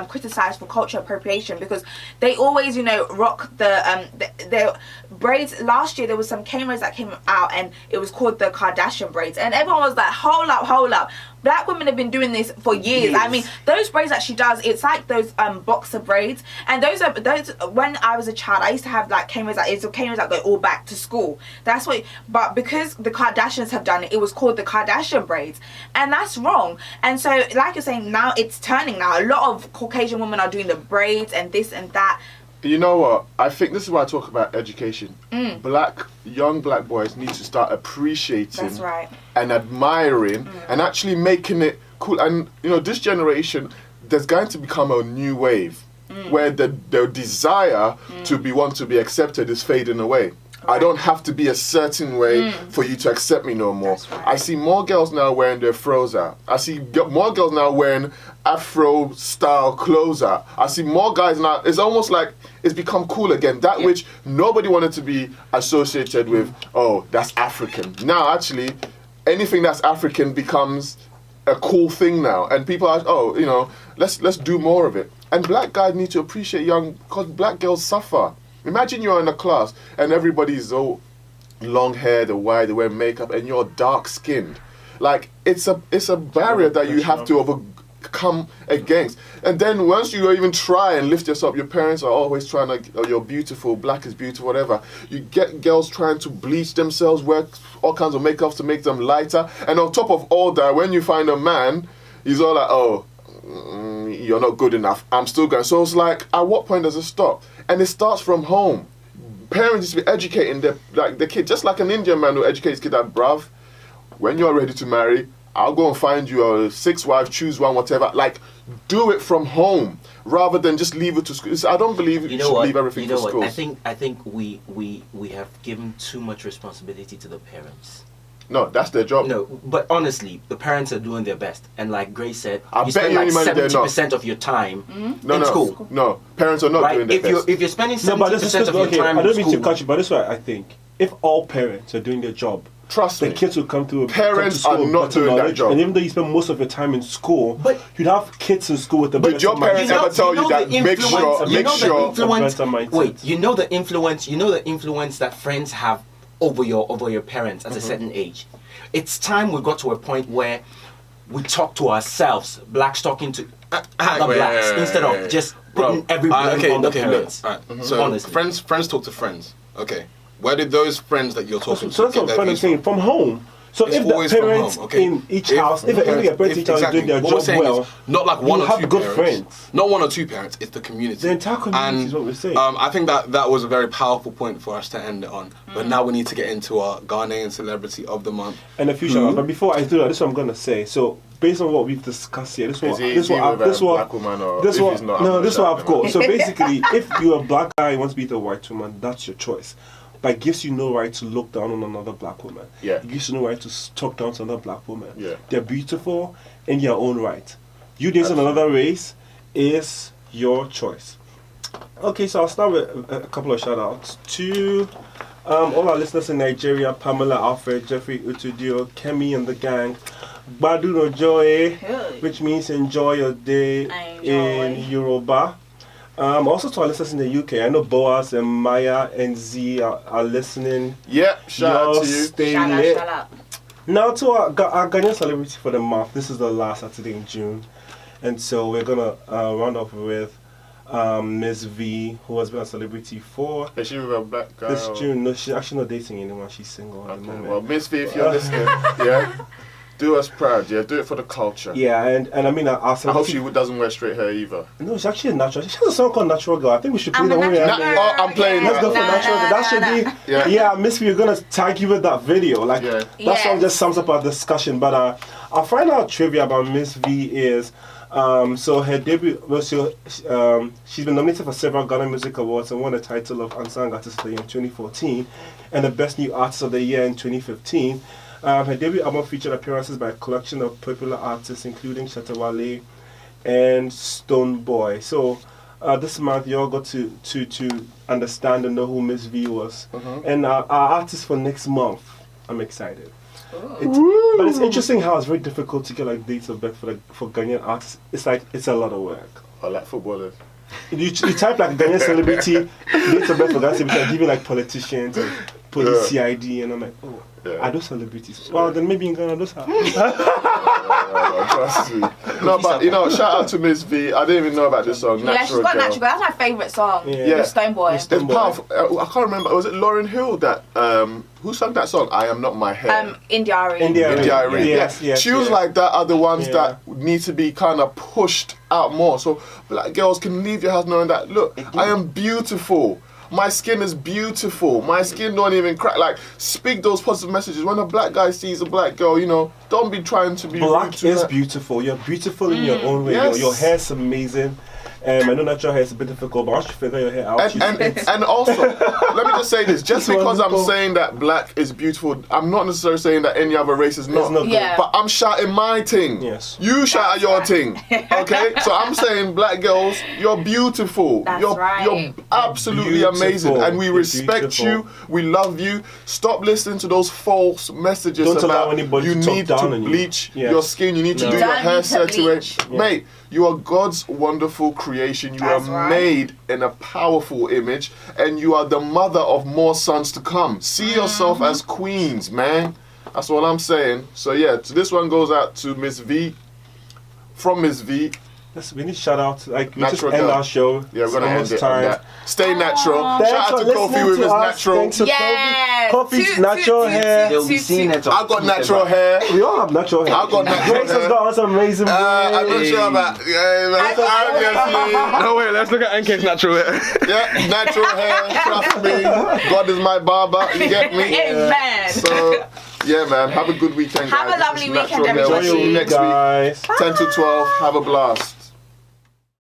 criticized for cultural appropriation, because they always, rock the braids. Last year there was some cameras that came out, and it was called the Kardashian braids, and everyone was like, hold up. Black women have been doing this for years. I mean, those braids that she does, it's like those boxer braids. And those when I was a child, I used to have like cameras that go all back to school. That's what, but because the Kardashians have done it, it was called the Kardashian braids. And that's wrong. And so, like you're saying, now it's turning now. A lot of Caucasian women are doing the braids and this and that. You know what? I think this is why I talk about education. Young black boys need to start appreciating That's right. and admiring and actually making it cool. And, this generation, there's going to become a new wave where the desire to want to be accepted is fading away. I don't have to be a certain way for you to accept me no more. Right. I see more girls now wearing their fros out. I see more girls now wearing Afro style clothes out. I see more guys now. It's almost like it's become cool again. That which nobody wanted to be associated with. Oh, that's African. Now, actually, anything that's African becomes a cool thing now, and people are let's do more of it. And black guys need to appreciate because black girls suffer. Imagine you're in a class and everybody's all long hair, they're white, they wear makeup, and you're dark skinned. Like, it's a barrier that you have to overcome against. And then once you even try and lift yourself, your parents are always trying to, you're beautiful, black is beautiful, whatever. You get girls trying to bleach themselves, wear all kinds of makeup to make them lighter. And on top of all that, when you find a man, he's all like, you're not good enough, I'm still going. So it's like, at what point does it stop? And it starts from home. Parents used to be educating the kid, just like an Indian man who educates kid that, bruv, when you're ready to marry, I'll go and find you a 6 wives, choose one, whatever. Like, do it from home rather than just leave it to school. I don't believe you should leave everything to schools. I think we have given too much responsibility to the parents. No, that's their job. No, but honestly, the parents are doing their best. And like Grace said, you spend like 70% of your time in school. No, parents are not doing their best. If you're spending 70% of your time in school... I don't mean to cut you, but this is why I think. If all parents are doing their job, trust me, the kids will come to parents come to are not doing that job. And even though you spend most of your time in school, you'd have kids in school with the But your parents ever tell you that make sure... Wait, you know the influence that friends have over your parents at a certain age. It's time we got to a point where we talk to ourselves, blacks talking to other blacks, instead of just putting every blame on the parents. So honestly. friends talk to friends. Okay, where did those friends that you're talking So that's to what get I'm their saying. views From home, So It's if the always from parents home, okay? in each house, if a parent in each house is doing their what we're job saying well, is not like one you or have two good parents. friends. Not one or two parents. It's the community. The entire community is what we're saying. I think that was a very powerful point for us to end it on. But now we need to get into our Ghanaian celebrity of the month. And a future. But before I do that, this is what I'm gonna say. So based on what we've discussed here, this Is he is with a black what woman or if he's not? no, I'm this is gonna what I've shout him got. So basically, if you're a black guy who wants to be with a white woman, that's your choice. But it gives you no right to look down on another black woman. Yeah. It gives you no right to talk down to another black woman. Yeah. They're beautiful in their own right. You dating another race is your choice. Okay, so I'll start with a couple of shout outs to all our listeners in Nigeria: Pamela, Alfred, Jeffrey Utudio, Kemi and the gang, Badu no Joy, which means enjoy your day in Yoruba. Also to our listeners in the UK, I know Boaz and Maya and Z are listening. Yep, shout out to you. Stay Shout lit. out. Now to our Ghanaian celebrity for the month. This is the last Saturday in June, and so we're gonna round off with Miss V, who has been a celebrity for Is she with a black guy? this or- June. No, she's actually not dating anyone. She's single at the Okay, moment. well, Miss V, if you're listening, yeah, do us proud, yeah, do it for the culture. Yeah, and I mean, our I hope celebrity. she doesn't wear straight hair either. No, she's actually a natural. She has a song called Natural Girl. I think we should play I'm that a one. Yeah. natural girl. I'm playing Let's that. go for Nah, natural. nah, That should nah, be. nah. Yeah, Miss V, we're gonna tag you with that video. Like Yeah. that song Yes. just sums up our discussion. But our final trivia about Miss V is. So her debut was she's been nominated for several Ghana Music Awards and won the title of Unsung Artist of the Year in 2014 and the Best New Artist of the Year in 2015. Her debut album featured appearances by a collection of popular artists including Shatta Wale and Stone Boy. So this month you all got to understand and know who Miss V was. And our artist for next month, I'm excited. But it's interesting how it's very difficult to get like dates of birth for Ghanaian artists. It's like it's a lot of work. I like footballers. You type like Ghanaian celebrity dates of birth for Ghanaian celebrity, and give you like politicians and police CID, and I'm like, oh, are those celebrities? Well, then maybe in Ghana those are. Trust me. No, but you know, shout out to Miss V. I didn't even know about this song. Yeah, she's Natural got Girl. Natural Girl. That's my favourite song. Yeah. With Stone Boy. With It's powerful. I can't remember. Was it Lauryn Hill that who sang that song? I Am Not My Hair. India Ari. India India Arie. Yes, yes, She was yes. like that are the ones Yeah. that need to be kind of pushed out more. So black girls can leave your house knowing that, look, I am beautiful. My skin is beautiful. My skin don't even crack. Like, speak those positive messages. When a black guy sees a black girl, you know, don't be trying to be rude Black to is her. beautiful. You're beautiful in your own way. Yes. Your hair's amazing. I know natural hair is a bit difficult, but once you figure your hair out, And also, let me just say this: just It's because I'm wonderful. saying that black is beautiful, I'm not necessarily saying that any other race is not. not good. Yeah. But I'm shouting my thing. Yes. You shout at your thing. Okay. So I'm saying, black girls, you're beautiful. That's you're right. absolutely Beautiful. amazing, and we You're respect beautiful. you. We love you. Stop listening to those false messages Don't allow about anybody you to talk need down to on you. bleach Yes. your skin. You need to No. do You your don't hair need to saturation, bleach. mate. You are God's wonderful creation. You That's are right. made in a powerful image, and you are the mother of more sons to come. See yourself as queens, man. That's what I'm saying. So yeah, so this one goes out to Miss V. From Miss V. Yes, we need shout out. Like we Natural just end Girl. our show. Yeah, we're gonna It's end almost it on that. Stay natural. Thanks Shout out for to Kofi listening with to his us. natural. Thanks to Yes. Kofi's Toot, natural toot, toot, hair. They'll be toot, seeing toot. it on I got natural Instagram. hair. We all have natural hair. I got natural Grace has hair. got some amazing I'm not sure about. Yeah, man. Obviously. No, wait, let's look at NK's natural hair. Yeah, natural hair. Trust me. God is my barber. You get me? Amen. So, yeah, man. Have a good weekend, guys. Have a This is lovely Natural weekend, Hair. We'll everybody. see you next week. guys. 10 to 12. Have a blast.